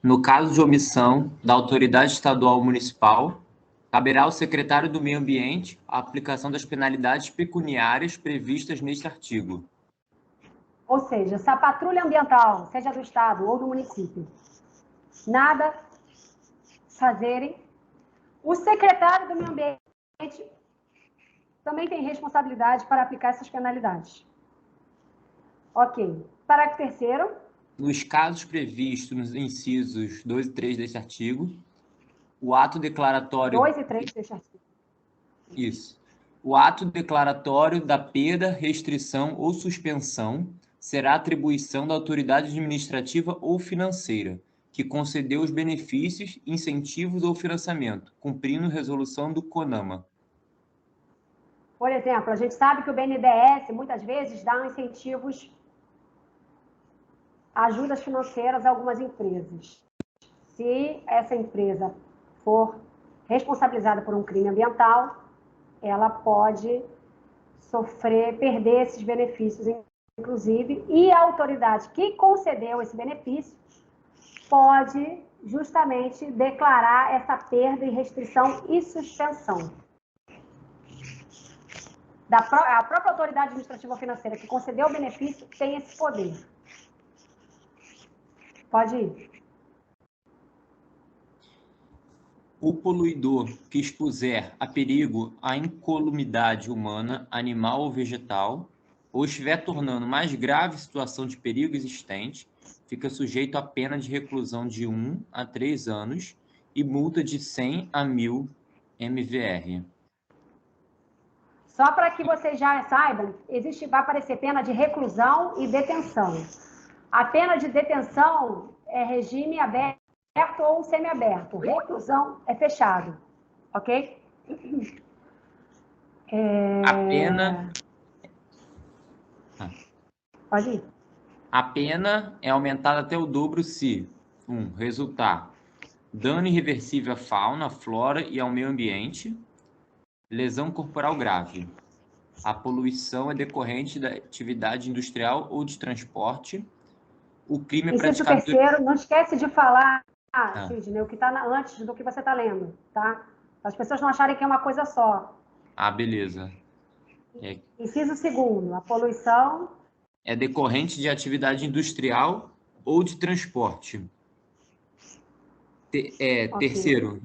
No caso de omissão da autoridade estadual ou municipal, caberá ao secretário do Meio Ambiente a aplicação das penalidades pecuniárias previstas neste artigo. Ou seja, se a patrulha ambiental, seja do estado ou do município, nada fazerem, o secretário do Meio Ambiente também tem responsabilidade para aplicar essas penalidades. Ok. Parágrafo 3º. Nos casos previstos nos incisos 2 e 3 deste artigo, o ato declaratório... 2 e 3 deste artigo. Isso. O ato declaratório da perda, restrição ou suspensão será atribuição da autoridade administrativa ou financeira, que concedeu os benefícios, incentivos ou financiamento, cumprindo resolução do CONAMA. Por exemplo, a gente sabe que o BNDES, muitas vezes, dá incentivos, ajudas financeiras a algumas empresas. Se essa empresa for responsabilizada por um crime ambiental, ela pode perder esses benefícios, inclusive, e a autoridade que concedeu esse benefício pode justamente declarar essa perda e restrição e suspensão. A própria autoridade administrativa ou financeira que concedeu o benefício tem esse poder. Pode ir. O poluidor que expuser a perigo a incolumidade humana, animal ou vegetal, ou estiver tornando mais grave situação de perigo existente, fica sujeito à pena de reclusão de 1 a 3 anos e multa de 100 a 1.000 MVR. Só para que vocês já saibam, vai aparecer pena de reclusão e detenção. A pena de detenção é regime aberto ou semiaberto. Reclusão é fechado. Ok? A pena... Pode ir. A pena é aumentada até o dobro se 1. Resultar dano irreversível à fauna, à flora e ao meio ambiente, lesão corporal grave. A poluição é decorrente da atividade industrial ou de transporte. O crime é praticado... Inciso terceiro, não esquece de falar, Sidney, o que está antes do que você está lendo, tá? Para as pessoas não acharem que é uma coisa só. Ah, beleza. Inciso segundo, a poluição... É decorrente de atividade industrial ou de transporte. Terceiro,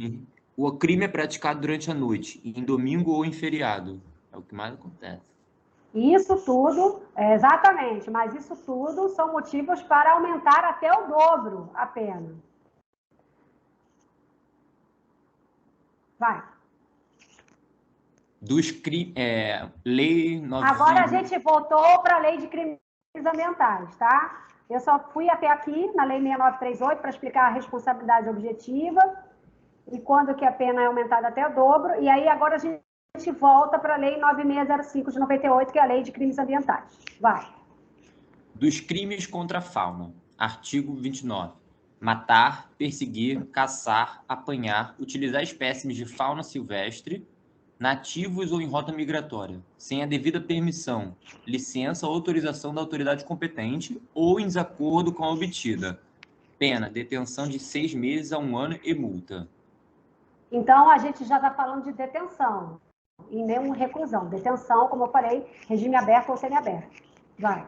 o crime é praticado durante a noite, em domingo ou em feriado. É o que mais acontece. Isso tudo, exatamente, mas isso tudo são motivos para aumentar até o dobro a pena. Vai. Lei 9... Agora a gente voltou para a lei de crimes ambientais, tá? Eu só fui até aqui, na lei 6938, para explicar a responsabilidade objetiva e quando que a pena é aumentada até o dobro. E aí agora a gente volta para a lei 9605 de 98, que é a lei de crimes ambientais. Vai. Dos crimes contra a fauna. Artigo 29. Matar, perseguir, caçar, apanhar, utilizar espécimes de fauna silvestre, nativos ou em rota migratória, sem a devida permissão, licença ou autorização da autoridade competente ou em desacordo com a obtida. Pena, detenção de 6 meses a 1 ano e multa. Então, a gente já está falando de detenção e não reclusão. Detenção, como eu falei, regime aberto ou semiaberto. Vai.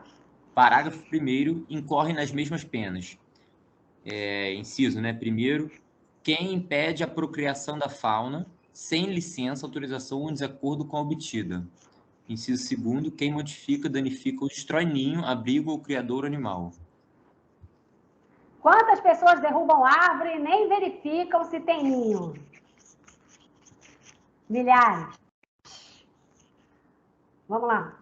Parágrafo 1º, incorre nas mesmas penas. Inciso, né? Primeiro, quem impede a procriação da fauna sem licença, autorização ou em desacordo com a obtida. Inciso segundo, quem modifica, danifica ou destrói ninho, abrigo ou criador animal. Quantas pessoas derrubam árvore e nem verificam se tem ninho? Milhares. Vamos lá.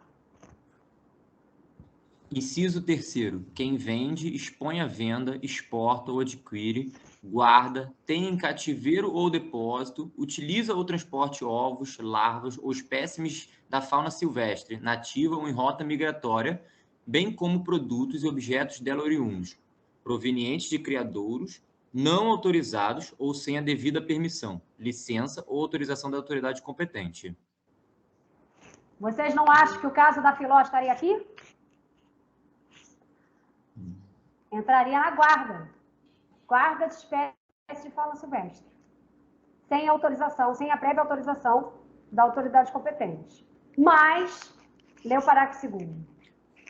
Inciso terceiro, quem vende, expõe à venda, exporta ou adquire, guarda, tem em cativeiro ou depósito, utiliza ou transporte ovos, larvas ou espécimes da fauna silvestre, nativa ou em rota migratória, bem como produtos e objetos dela oriundos, provenientes de criadouros, não autorizados ou sem a devida permissão, licença ou autorização da autoridade competente. Vocês não acham que o caso da Filó estaria aqui? Entraria na guarda. guarda de espécie de fauna silvestre, sem autorização, sem a prévia autorização da autoridade competente. Mas, lê o parágrafo 2º.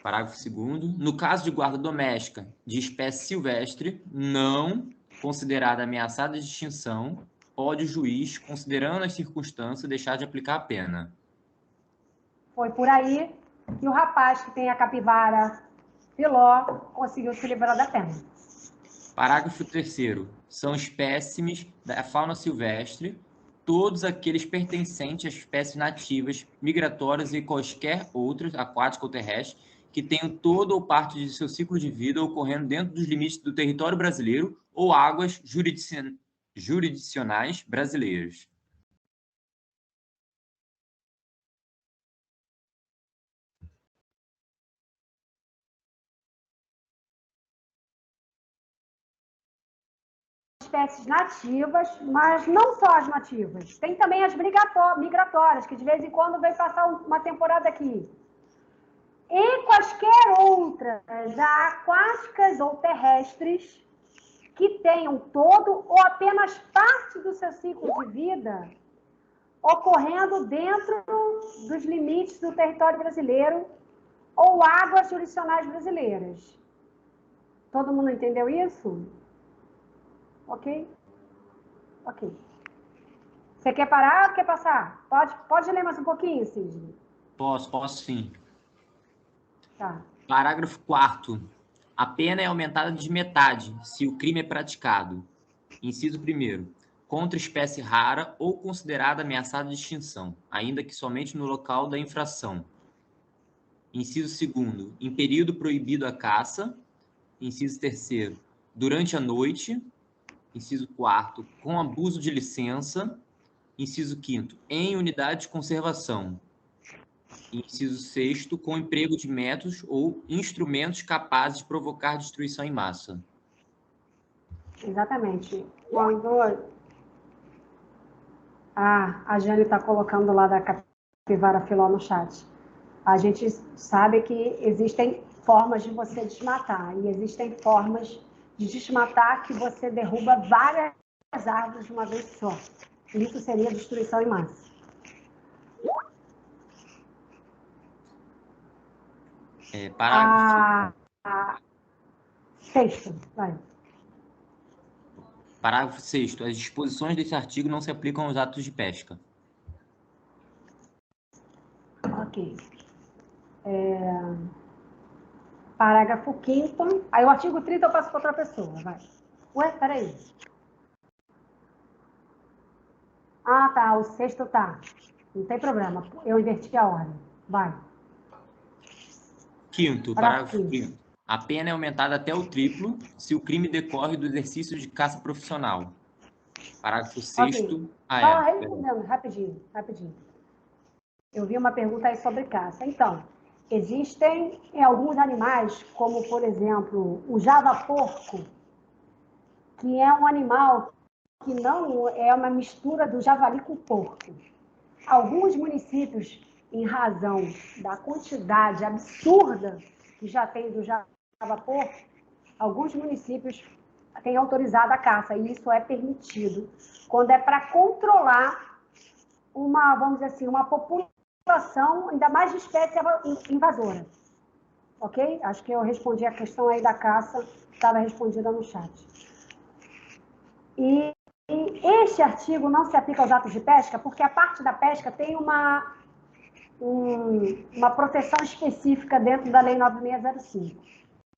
Parágrafo 2º. No caso de guarda doméstica de espécie silvestre, não considerada ameaçada de extinção, pode o juiz, considerando as circunstâncias, deixar de aplicar a pena. Foi por aí que o rapaz que tem a capivara filó conseguiu se livrar da pena. Parágrafo 3º. São espécimes da fauna silvestre todos aqueles pertencentes às espécies nativas, migratórias e quaisquer outras, aquáticas ou terrestres, que tenham todo ou parte de seu ciclo de vida ocorrendo dentro dos limites do território brasileiro ou águas jurisdicionais brasileiras. Espécies nativas, mas não só as nativas. Tem também as migratórias, que de vez em quando vem passar uma temporada aqui. E quaisquer outras, aquáticas ou terrestres, que tenham todo ou apenas parte do seu ciclo de vida ocorrendo dentro dos limites do território brasileiro ou águas jurisdicionais brasileiras. Todo mundo entendeu isso? Ok? Ok. Você quer parar ou quer passar? Pode ler mais um pouquinho, Sidney? Posso sim. Tá. Parágrafo 4º. A pena é aumentada de metade se o crime é praticado. Inciso 1º. Contra espécie rara ou considerada ameaçada de extinção, ainda que somente no local da infração. Inciso 2º. Em período proibido a caça. Inciso 3º. Durante a noite. Inciso 4º. Com abuso de licença. Inciso 5º. Em unidade de conservação. Inciso 6º, com emprego de métodos ou instrumentos capazes de provocar destruição em massa. Exatamente. Quando a Jane está colocando lá da capivara filó no chat, a gente sabe que existem formas de você desmatar, e existem formas de desmatar que você derruba várias árvores de uma vez só. Isso seria destruição em massa. Parágrafo 6º, vai. Parágrafo 6º. As disposições desse artigo não se aplicam aos atos de pesca. Ok. Parágrafo 5º. Aí o artigo 30 eu passo para outra pessoa, vai. Ué, peraí. Ah, tá, o 6º tá. Não tem problema, eu inverti a ordem. Vai. 5º, parágrafo 5º. A pena é aumentada até o triplo se o crime decorre do exercício de caça profissional. Parágrafo 6º. Okay. Respondendo, rapidinho. Eu vi uma pergunta aí sobre caça. Então, existem alguns animais, como, por exemplo, o java-porco, que é um animal que não é uma mistura do javali com porco. Alguns municípios, em razão da quantidade absurda que já tem do java-porco, alguns municípios têm autorizado a caça, e isso é permitido, quando é para controlar uma, vamos dizer assim, uma população, ainda mais de espécie invasora. Ok? Acho que eu respondi a questão aí da caça, estava respondida no chat. E este artigo não se aplica aos atos de pesca, porque a parte da pesca tem uma proteção específica dentro da Lei 9605,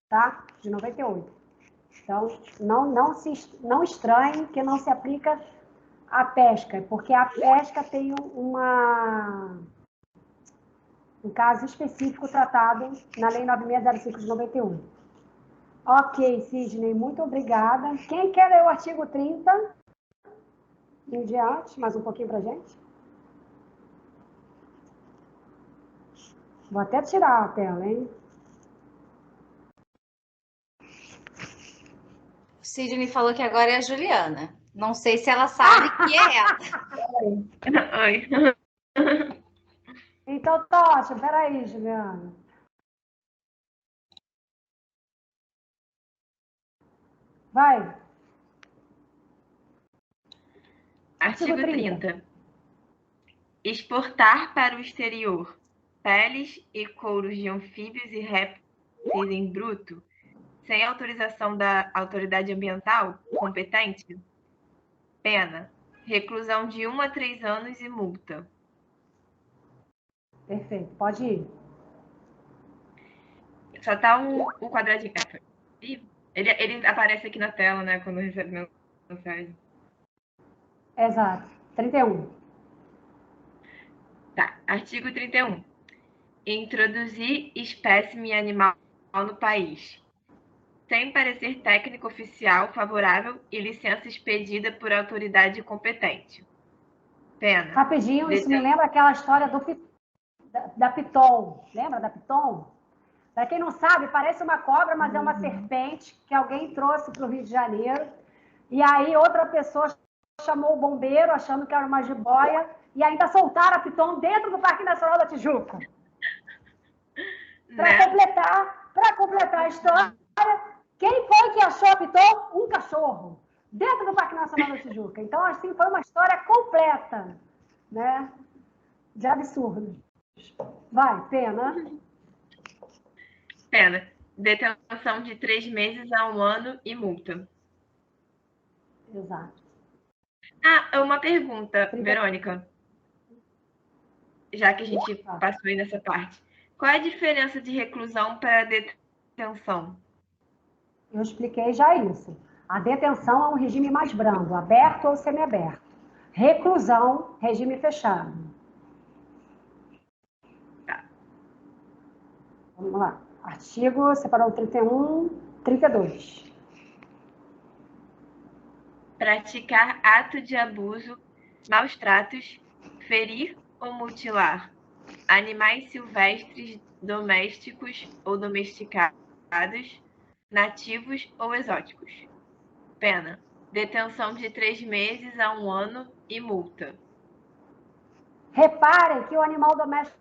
tá? De 98. Então, não estranhe que não se aplica à pesca, porque a pesca tem um caso específico tratado na Lei 9605 de 91. Ok, Sidney, muito obrigada. Quem quer ler o artigo 30? Em diante, mais um pouquinho para a gente. Vou até tirar a tela, hein? O Sidney falou que agora é a Juliana. Não sei se ela sabe que é ela. Oi. Então, tá ótimo. Peraí, Juliana. Vai. Artigo 30. Exportar para o exterior peles e couros de anfíbios e répteis em bruto, sem autorização da autoridade ambiental competente? Pena: reclusão de 1 a 3 anos e multa. Perfeito, pode ir. Só tá o quadradinho. Ele aparece aqui na tela, né, quando recebe mensagem. Exato. 31. Tá. Artigo 31. Introduzir espécime animal no país, sem parecer técnico oficial favorável e licença expedida por autoridade competente. Pena: Rapidinho, isso me lembra aquela história da Piton. Lembra da Piton? Para quem não sabe, parece uma cobra, mas é uma serpente que alguém trouxe para o Rio de Janeiro. E aí outra pessoa chamou o bombeiro, achando que era uma jiboia, e ainda soltaram a Piton dentro do Parque Nacional da Tijuca. Para completar a história, quem foi que achou a Piton? Um cachorro, dentro do Parque Nacional da Tijuca. Então, assim, foi uma história completa, né? De absurdo. Vai, Pena. Pena: detenção de 3 meses a 1 ano e multa. Exato. Ah, uma pergunta, Verônica. Já que a gente passou aí nessa parte. Qual é a diferença de reclusão para detenção? Eu expliquei já isso. A detenção é um regime mais brando, aberto ou semiaberto. Reclusão, regime fechado. Tá. Vamos lá. Artigo, separou 31, 32. Praticar ato de abuso, maus tratos, ferir ou mutilar animais silvestres, domésticos ou domesticados, nativos ou exóticos. Pena: detenção de 3 meses a 1 ano e multa. Reparem que o animal doméstico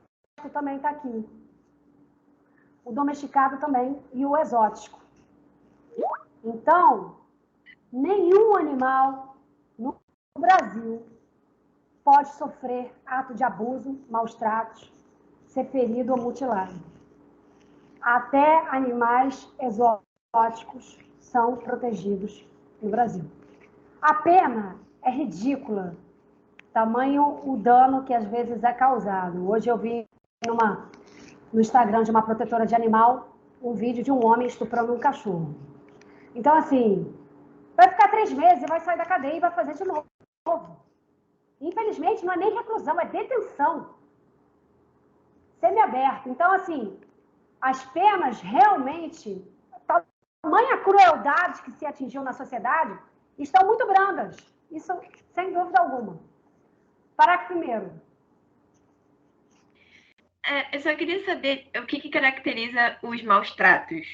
também está aqui. O domesticado também e o exótico. Então, nenhum animal no Brasil pode sofrer ato de abuso, maus tratos, ser ferido ou mutilado. Até animais exóticos são protegidos no Brasil. A pena é ridícula, tamanho o dano que às vezes é causado. Hoje eu vi no Instagram de uma protetora de animal um vídeo de um homem estuprando um cachorro. Então, assim, vai ficar 3 meses e vai sair da cadeia e vai fazer de novo. Infelizmente, não é nem reclusão, é detenção. Semiaberto. Então, assim, as penas realmente, tamanha crueldade que se atingiu na sociedade, estão muito brandas. Isso, sem dúvida alguma. Parágrafo 1º. Eu só queria saber o que caracteriza os maus tratos.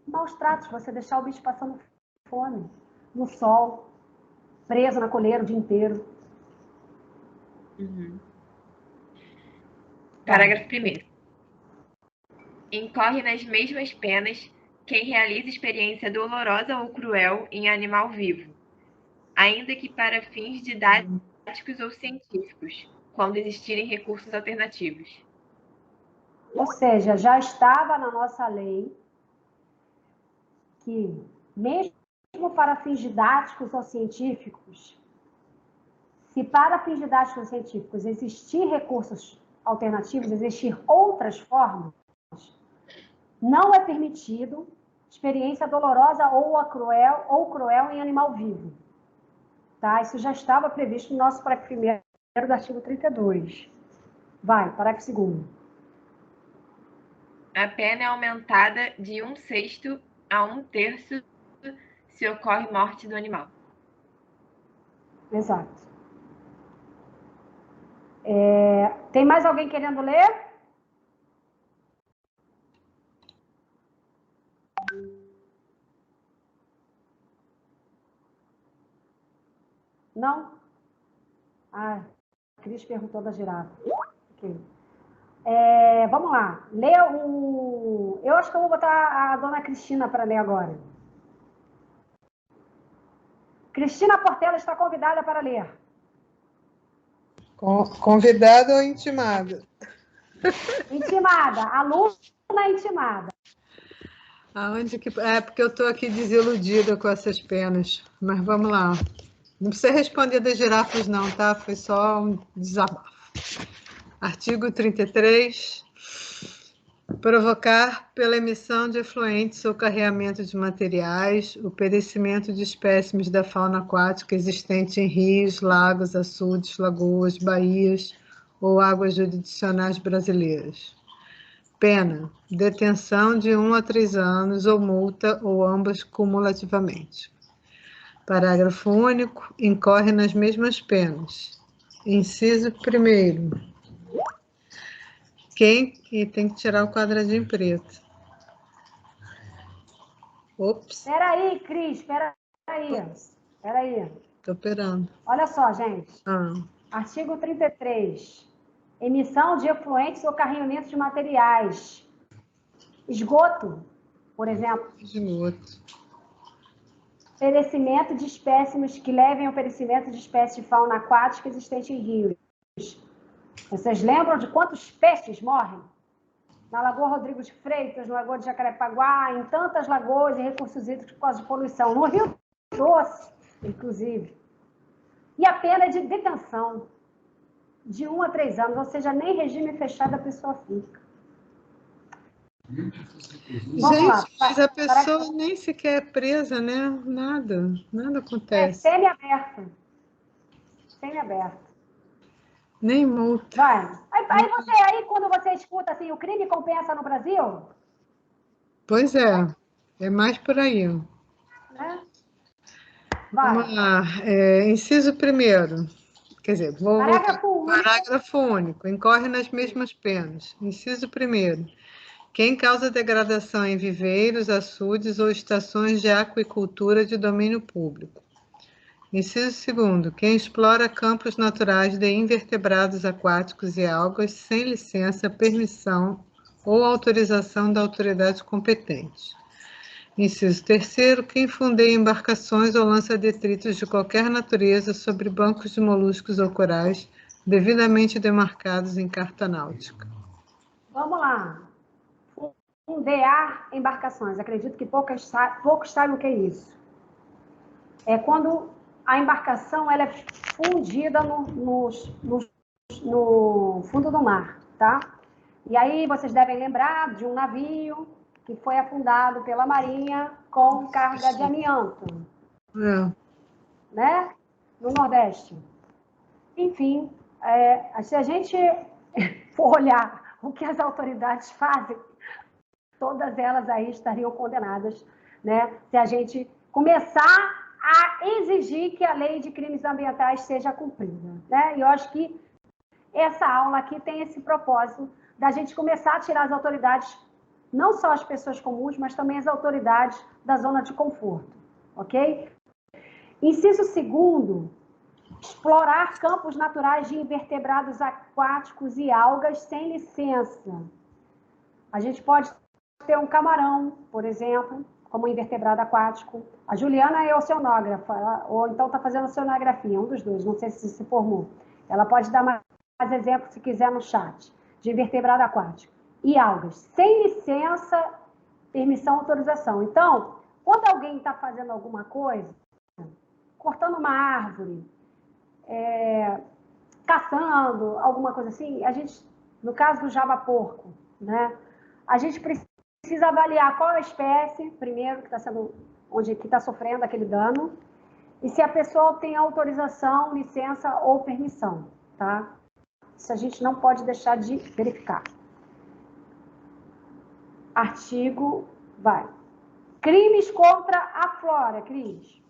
Maus tratos, você deixar o bicho passando fome, no sol, preso na coleira o dia inteiro. Parágrafo 1º. Incorre nas mesmas penas quem realiza experiência dolorosa ou cruel em animal vivo, ainda que para fins didáticos ou científicos, quando existirem recursos alternativos. Ou seja, já estava na nossa lei que, mesmo para fins didáticos ou científicos, se para fins didáticos ou científicos existir recursos alternativos, existir outras formas, não é permitido experiência dolorosa ou cruel em animal vivo. Tá? Isso já estava previsto no nosso parágrafo 1º do artigo 32. Vai, parágrafo 2º. A pena é aumentada de 1/6 a 1/3 se ocorre morte do animal. Exato. Tem mais alguém querendo ler? Não? Ah, a Cris perguntou da girafa. Ok. Vamos lá. Lê o... Eu acho que eu vou botar a dona Cristina para ler agora. Cristina Portela está convidada para ler. Convidada ou intimada? Intimada, aluna intimada. Aonde que... É porque eu estou aqui desiludida com essas penas. Mas vamos lá. Não precisa responder das girafas, não, tá? Foi só um desabafo. Artigo 33. Provocar pela emissão de efluentes ou carreamento de materiais o perecimento de espécimes da fauna aquática existente em rios, lagos, açudes, lagoas, baías ou águas jurisdicionais brasileiras. Pena: detenção de 1 a 3 anos ou multa ou ambas cumulativamente. Parágrafo único. Incorre nas mesmas penas. Inciso 1º. E tem que tirar o quadradinho preto. Ops. Espera aí, Cris, espera aí. Estou operando. Olha só, gente. Artigo 33. Emissão de efluentes ou carregamento de materiais. Esgoto, por exemplo. Esgoto. Perecimento de espécimes que levem ao perecimento de espécies de fauna aquática existente em rios. Vocês lembram de quantos peixes morrem? Na Lagoa Rodrigo de Freitas, na Lagoa de Jacarepaguá, em tantas lagoas e recursos hídricos por causa de poluição. No Rio Doce, inclusive. E a pena é de detenção de 1 a 3 anos, ou seja, nem regime fechado a pessoa fica. Gente, mas a pessoa nem sequer é presa, né? Nada acontece. É semi-aberta. Nem multa. Vai. Aí quando você escuta assim, o crime compensa no Brasil? Pois é. É mais por aí. Né? Vai. Vamos lá. Inciso 1º. Quer dizer, Parágrafo único. Incorre nas mesmas penas. Inciso 1º. Quem causa degradação em viveiros, açudes ou estações de aquicultura de domínio público. Inciso 2º. Quem explora campos naturais de invertebrados aquáticos e algas sem licença, permissão ou autorização da autoridade competente. Inciso 3º. Quem fundeia embarcações ou lança detritos de qualquer natureza sobre bancos de moluscos ou corais devidamente demarcados em carta náutica. Vamos lá. Fundear embarcações. Acredito que poucos sabem o que é isso. É quando a embarcação ela é fundida no fundo do mar, tá? E aí vocês devem lembrar de um navio que foi afundado pela Marinha com carga de amianto, né? No Nordeste. Enfim, se a gente for olhar o que as autoridades fazem, todas elas aí estariam condenadas, né? Se a gente começar a exigir que a lei de crimes ambientais seja cumprida, né? E eu acho que essa aula aqui tem esse propósito da gente começar a tirar as autoridades, não só as pessoas comuns, mas também as autoridades da zona de conforto, ok? Inciso 2º, explorar campos naturais de invertebrados aquáticos e algas sem licença. A gente pode ter um camarão, por exemplo, como invertebrado aquático. A Juliana é oceanógrafa, ou então está fazendo oceanografia, um dos dois, não sei se se formou. Ela pode dar mais exemplos, se quiser, no chat, de invertebrado aquático. E algas, sem licença, permissão, autorização. Então, quando alguém está fazendo alguma coisa, cortando uma árvore, caçando, alguma coisa assim, a gente, no caso do java-porco, né, a gente precisa avaliar qual é a espécie, primeiro, que está sofrendo aquele dano, e se a pessoa tem autorização, licença ou permissão, tá? Isso a gente não pode deixar de verificar. Artigo, crimes contra a flora, Cris.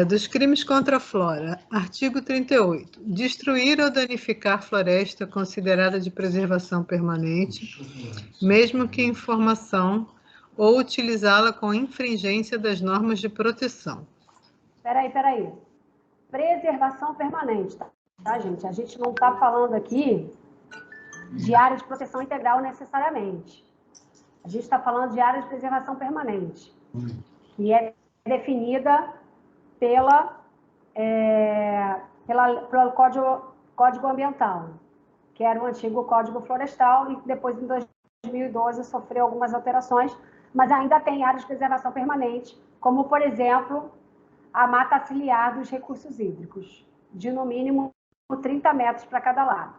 Dos crimes contra a flora. Artigo 38. Destruir ou danificar floresta considerada de preservação permanente, mesmo que em formação, ou utilizá-la com infringência das normas de proteção. Peraí. Preservação permanente, tá, gente? A gente não está falando aqui de área de proteção integral necessariamente. A gente está falando de área de preservação permanente, que é definida pelo Código Ambiental, que era o antigo Código Florestal, e depois, em 2012, sofreu algumas alterações, mas ainda tem áreas de preservação permanente, como, por exemplo, a mata ciliar dos recursos hídricos, de no mínimo 30 metros para cada lado.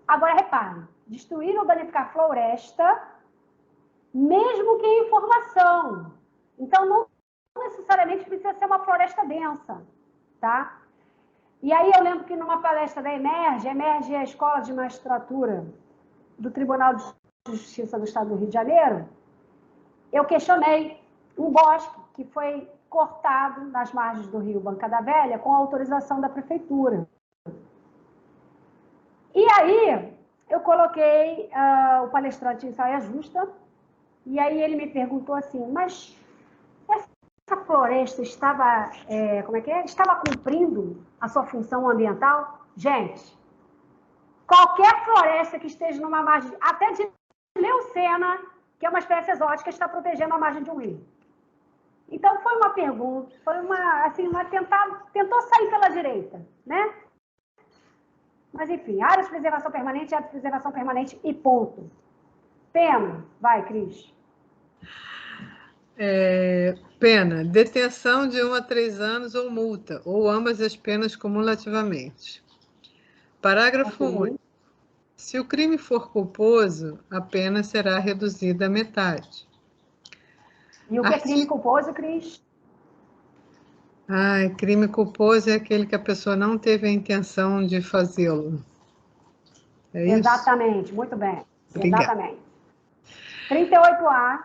Agora, repare, destruir ou danificar floresta, mesmo que em formação. Então, não necessariamente precisa ser uma floresta densa, tá? E aí eu lembro que numa palestra da Emerge é a Escola de Magistratura do Tribunal de Justiça do Estado do Rio de Janeiro, eu questionei um bosque que foi cortado nas margens do rio Bancada Velha com autorização da prefeitura. E aí eu coloquei o palestrante em saia justa, e aí ele me perguntou assim, mas essa floresta estava, estava cumprindo a sua função ambiental? Gente, qualquer floresta que esteja numa margem, até de leucena, que é uma espécie exótica, está protegendo a margem de um rio. Então, foi uma pergunta, foi tentou sair pela direita, né? Mas, enfim, área de preservação permanente e ponto. Pena. Vai, Cris. Pena, detenção de 1 a 3 anos ou multa, ou ambas as penas cumulativamente. Parágrafo único. Se o crime for culposo, a pena será reduzida à metade. E o que é crime culposo, Cris? Crime culposo é aquele que a pessoa não teve a intenção de fazê-lo. É isso? Exatamente, muito bem. Obrigada. Exatamente. 38A.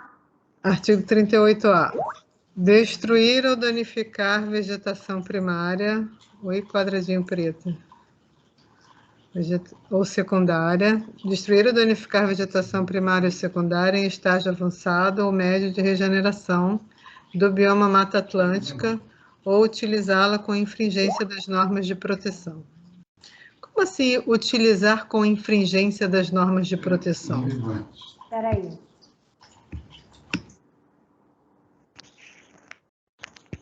Artigo 38A. Destruir ou danificar vegetação primária. Oi, quadradinho preto. Ou secundária. Destruir ou danificar vegetação primária ou secundária em estágio avançado ou médio de regeneração do bioma Mata Atlântica ou utilizá-la com infringência das normas de proteção. Como assim utilizar com infringência das normas de proteção? Espera aí.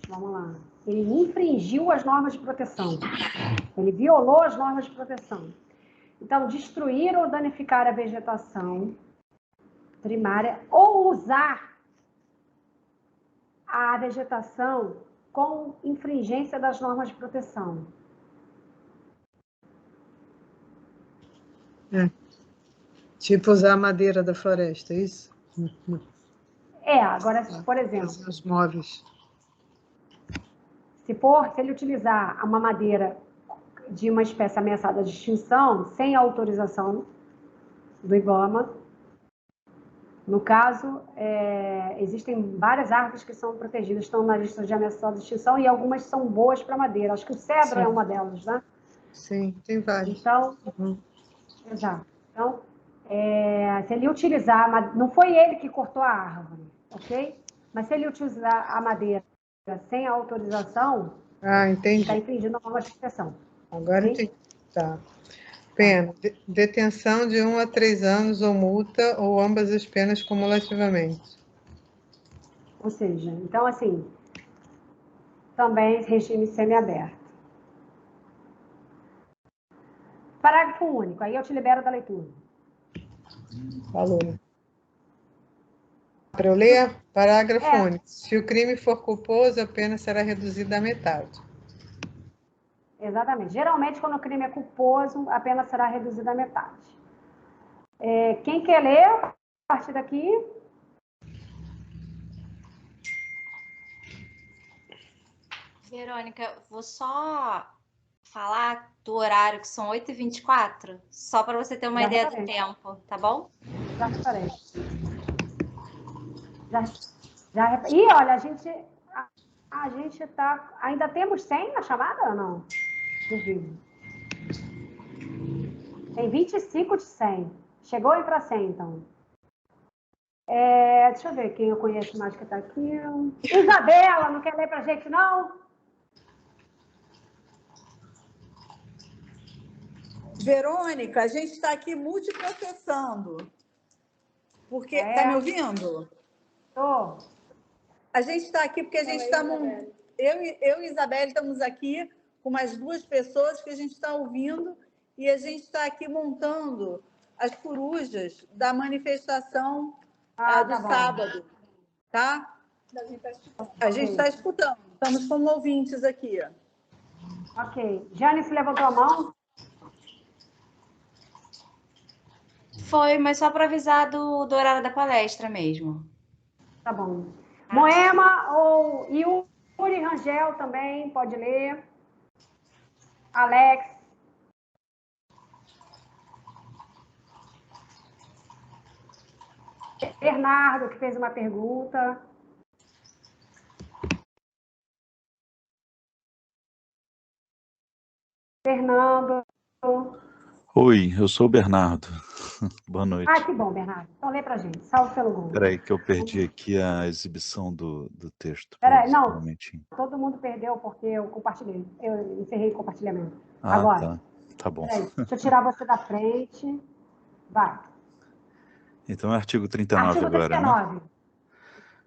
Vamos lá. Ele infringiu as normas de proteção. Ele violou as normas de proteção. Então, destruir ou danificar a vegetação primária ou usar a vegetação com infringência das normas de proteção. Tipo usar a madeira da floresta, é isso? Agora, por exemplo... Os móveis. Se ele utilizar uma madeira de uma espécie ameaçada de extinção, sem autorização do IBAMA, no caso, existem várias árvores que são protegidas, estão na lista de ameaçadas de extinção, e algumas são boas para madeira. Acho que o cedro é uma delas, né? Sim, tem várias. Então, exato. Então, se ele utilizar... Não foi ele que cortou a árvore, ok? Mas se ele utilizar a madeira sem autorização, entendi. Está infringindo a norma de proteção. Agora entendi. Tá. Pena. Detenção de 1 a 3 anos ou multa, ou ambas as penas cumulativamente. Ou seja, então, assim, também regime semiaberto. Parágrafo único. Aí eu te libero da leitura. Falou. Para eu ler? Parágrafo único. Se o crime for culposo, a pena será reduzida à metade. Exatamente. Geralmente, quando o crime é culposo, a pena será reduzida à metade. Quem quer ler a partir daqui? Verônica, vou só falar do horário, que são 8h24, só para você ter uma ideia do tempo, tá bom? Já reparei. E olha, a gente tá... Ainda temos 100 na chamada ou não? Duvido. Tem 25 de 100. Chegou a ir para 100, então. Deixa eu ver quem eu conheço mais que está aqui. Isabela, não quer ler para a gente, não? Verônica, a gente está aqui multiprocessando. Porque... Está me ouvindo? Estou. A gente está aqui porque a gente está... Eu e Isabelle estamos aqui com mais 2 pessoas que a gente está ouvindo e a gente está aqui montando as corujas da manifestação do sábado, tá? A gente está escutando, estamos como ouvintes aqui. Ok. Jane, se levantou a mão? Foi, mas só para avisar do horário da palestra mesmo. Tá bom. Moema ou Yuri Rangel também, pode ler. Alex. Bernardo, que fez uma pergunta. Fernando. Oi, eu sou o Bernardo. Boa noite. Ah, que bom, Bernardo. Então lê pra gente. Salve pelo Google. Espera aí que eu perdi aqui a exibição do texto. Espera aí, não. Todo mundo perdeu porque eu compartilhei. Eu encerrei o compartilhamento. Agora. Tá bom. Deixa eu tirar você da frente. Vai. Então é artigo 39 artigo agora, 39. Né?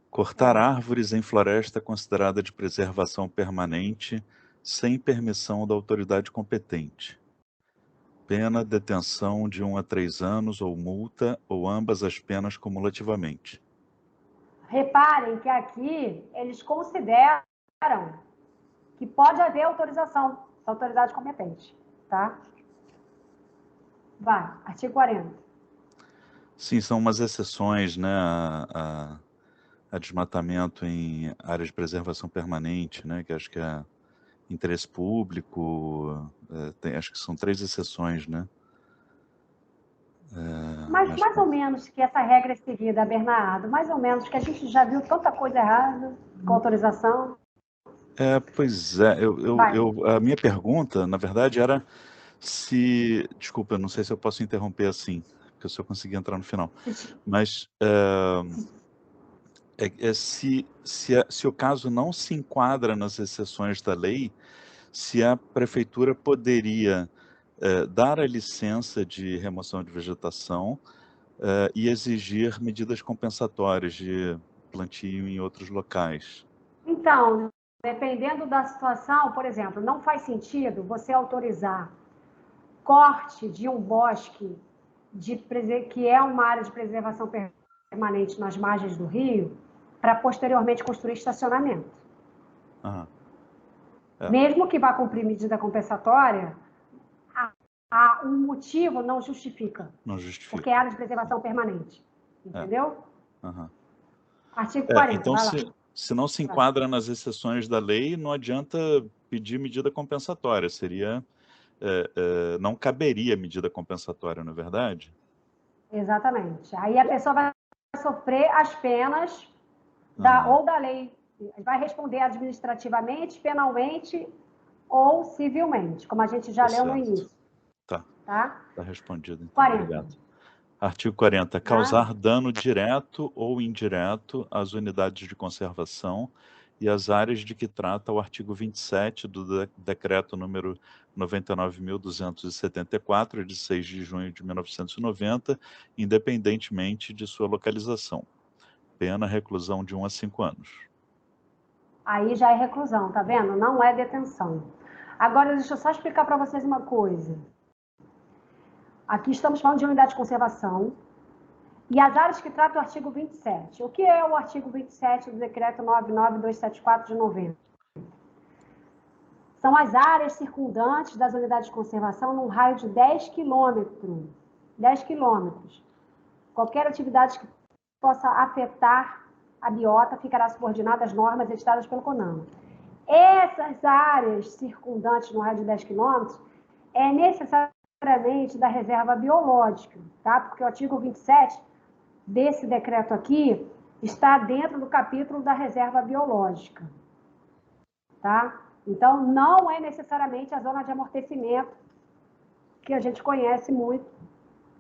Cortar árvores em floresta considerada de preservação permanente sem permissão da autoridade competente. Pena, detenção de 1 a 3 anos ou multa, ou ambas as penas cumulativamente. Reparem que aqui eles consideram que pode haver autorização da autoridade competente, tá? Vai, artigo 40. Sim, são umas exceções, né, a desmatamento em áreas de preservação permanente, né, que acho que é interesse público, acho que são 3 exceções, né? Mas mais ou menos que essa regra é seguida, Bernardo, mais ou menos, que a gente já viu tanta coisa errada com autorização. Pois é, a minha pergunta, na verdade, era se... Desculpa, eu não sei se eu posso interromper assim, porque se eu conseguir entrar no final. Mas se o caso não se enquadra nas exceções da lei, se a prefeitura poderia dar a licença de remoção de vegetação e exigir medidas compensatórias de plantio em outros locais. Então, dependendo da situação, por exemplo, não faz sentido você autorizar corte de um bosque que é uma área de preservação permanente nas margens do rio para posteriormente construir estacionamento. Mesmo que vá cumprir medida compensatória, um motivo não justifica. Não justifica. Porque é área de preservação permanente. Entendeu? Artigo 40, então, vai lá. se não se enquadra nas exceções da lei, não adianta pedir medida compensatória. Seria... não caberia medida compensatória, não é verdade? Exatamente. Aí a pessoa vai sofrer as penas ou da lei. Vai responder administrativamente, penalmente ou civilmente, como a gente já leu no início. Tá respondido. Então, 40. Obrigado. Artigo 40. Causar dano direto ou indireto às unidades de conservação e às áreas de que trata o artigo 27 do Decreto número 99.274, de 6 de junho de 1990, independentemente de sua localização. Pena, reclusão de 1 a 5 anos. Aí já é reclusão, tá vendo? Não é detenção. Agora, deixa eu só explicar para vocês uma coisa. Aqui estamos falando de unidade de conservação e as áreas que tratam o artigo 27. O que é o artigo 27 do Decreto 99274 de 90? São as áreas circundantes das unidades de conservação num raio de 10 quilômetros. 10 quilômetros. Qualquer atividade que possa afetar a biota ficará subordinada às normas editadas pelo CONAMA. Essas áreas circundantes no raio de 10 quilômetros é necessariamente da reserva biológica, tá? Porque o artigo 27 desse decreto aqui está dentro do capítulo da reserva biológica, tá? Então, não é necessariamente a zona de amortecimento que a gente conhece muito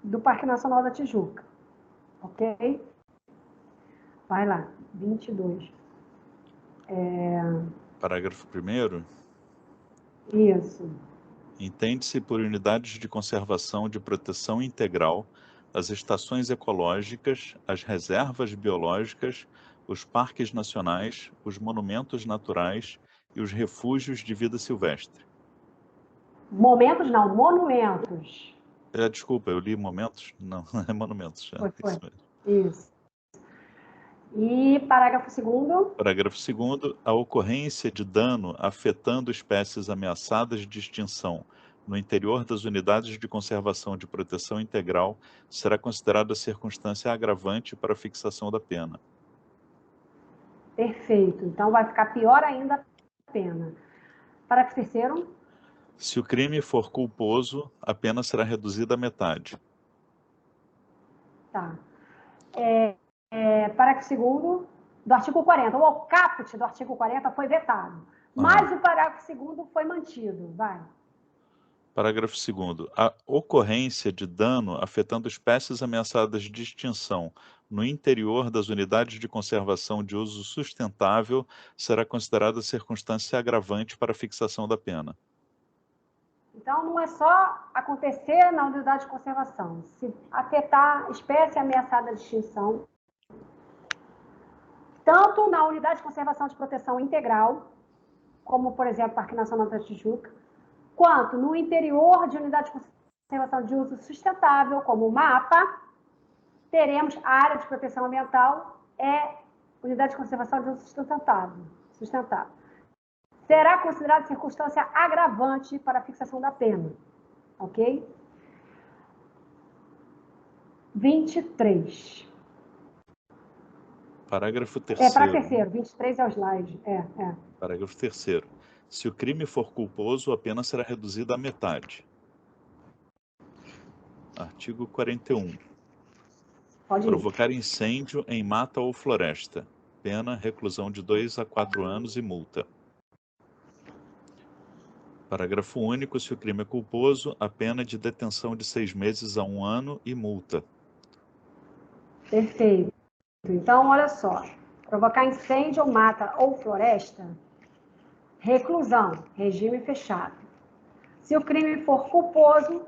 do Parque Nacional da Tijuca, ok? Vai lá, 22. Parágrafo 1º. Isso. Entende-se por unidades de conservação de proteção integral as estações ecológicas, as reservas biológicas os parques nacionais, os monumentos naturais e os refúgios de vida silvestre. Momentos não, monumentos. Desculpa, eu li momentos? Não, é monumentos. Foi. Isso mesmo. Isso. E parágrafo 2º? Parágrafo 2º. A ocorrência de dano afetando espécies ameaçadas de extinção no interior das unidades de conservação de proteção integral será considerada circunstância agravante para a fixação da pena. Perfeito. Então, vai ficar pior ainda a pena. Parágrafo 3º? Se o crime for culposo, a pena será reduzida à metade. Tá. Parágrafo 2º do artigo 40. O caput do artigo 40 foi vetado, mas o parágrafo 2º foi mantido. Vai. Parágrafo 2º. A ocorrência de dano afetando espécies ameaçadas de extinção no interior das unidades de conservação de uso sustentável será considerada circunstância agravante para a fixação da pena. Então, não é só acontecer na unidade de conservação. Se afetar espécie ameaçada de extinção, tanto na unidade de conservação de proteção integral, como, por exemplo, Parque Nacional da Tijuca, quanto no interior de unidade de conservação de uso sustentável, como o MAPA, teremos a área de proteção ambiental, unidade de conservação de uso sustentável. Será considerada circunstância agravante para a fixação da pena. Ok? 23. Parágrafo 3º. Parágrafo 3º. 23 é o slide. Parágrafo 3º. Se o crime for culposo, a pena será reduzida à metade. Artigo 41. Pode ir. Provocar incêndio em mata ou floresta. Pena, reclusão de 2 a 4 anos e multa. Parágrafo único. Se o crime é culposo, a pena é de detenção de 6 meses a 1 ano e multa. Perfeito. Então, olha só. Provocar incêndio ou mata ou floresta, reclusão, regime fechado. Se o crime for culposo,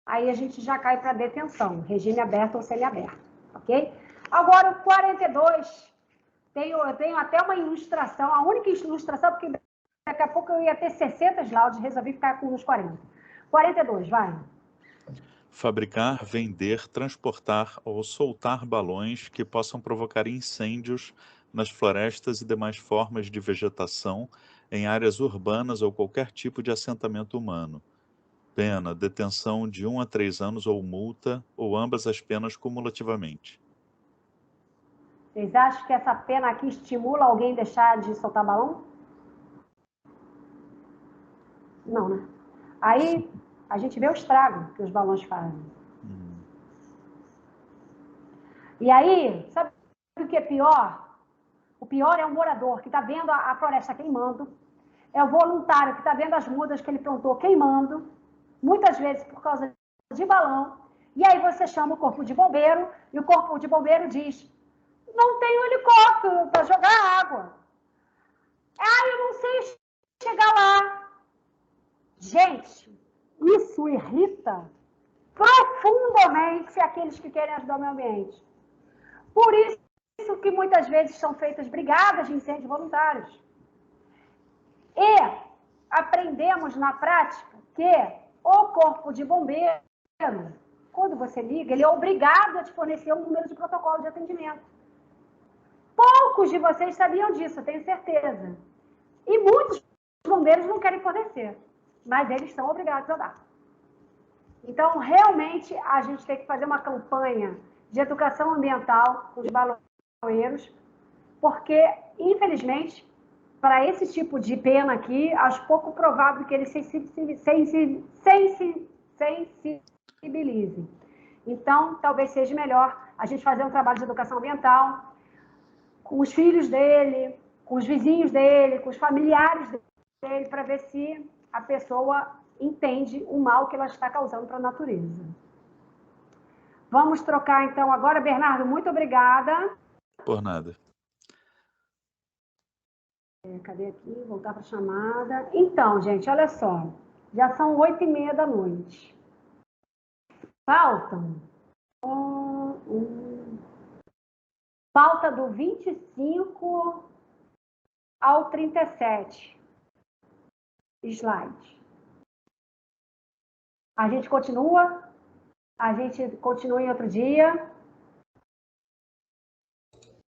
aí a gente já cai para detenção, regime aberto ou semiaberto, ok? Agora, o 42, eu tenho até uma ilustração, a única ilustração, porque daqui a pouco eu ia ter 60 slides, resolvi ficar com uns 40. 42, vai. Fabricar, vender, transportar ou soltar balões que possam provocar incêndios nas florestas e demais formas de vegetação em áreas urbanas ou qualquer tipo de assentamento humano. Pena, detenção de 1 a 3 anos ou multa, ou ambas as penas cumulativamente. Vocês acham que essa pena aqui estimula alguém a deixar de soltar balão? Não, né? Aí a gente vê o estrago que os balões fazem. E aí, sabe o que é pior? O pior é o morador que está vendo a floresta queimando, é o voluntário que está vendo as mudas que ele plantou queimando, muitas vezes por causa de balão, e aí você chama o corpo de bombeiro, e o corpo de bombeiro diz, não tem um helicóptero para jogar água. Eu não sei chegar lá. Gente, isso irrita profundamente aqueles que querem ajudar o meio ambiente. Por isso que muitas vezes são feitas brigadas de incêndio voluntários. E aprendemos na prática que o corpo de bombeiro, quando você liga, ele é obrigado a te fornecer um número de protocolo de atendimento. Poucos de vocês sabiam disso, eu tenho certeza. E muitos bombeiros não querem fornecer, mas eles são obrigados a dar. Então, realmente, a gente tem que fazer uma campanha de educação ambiental com os baloeiros, porque, infelizmente, para esse tipo de pena aqui, acho pouco provável que eles sensibilizem. Então, talvez seja melhor a gente fazer um trabalho de educação ambiental com os filhos dele, com os vizinhos dele, com os familiares dele, para ver se a pessoa entende o mal que ela está causando para a natureza. Vamos trocar, então, agora. Bernardo, muito obrigada. Por nada. Cadê aqui? Voltar para a chamada. Então, gente, olha só. Já são 8h30 da noite. Faltam Pauta do 25 ao 37. Slide. A gente continua em outro dia.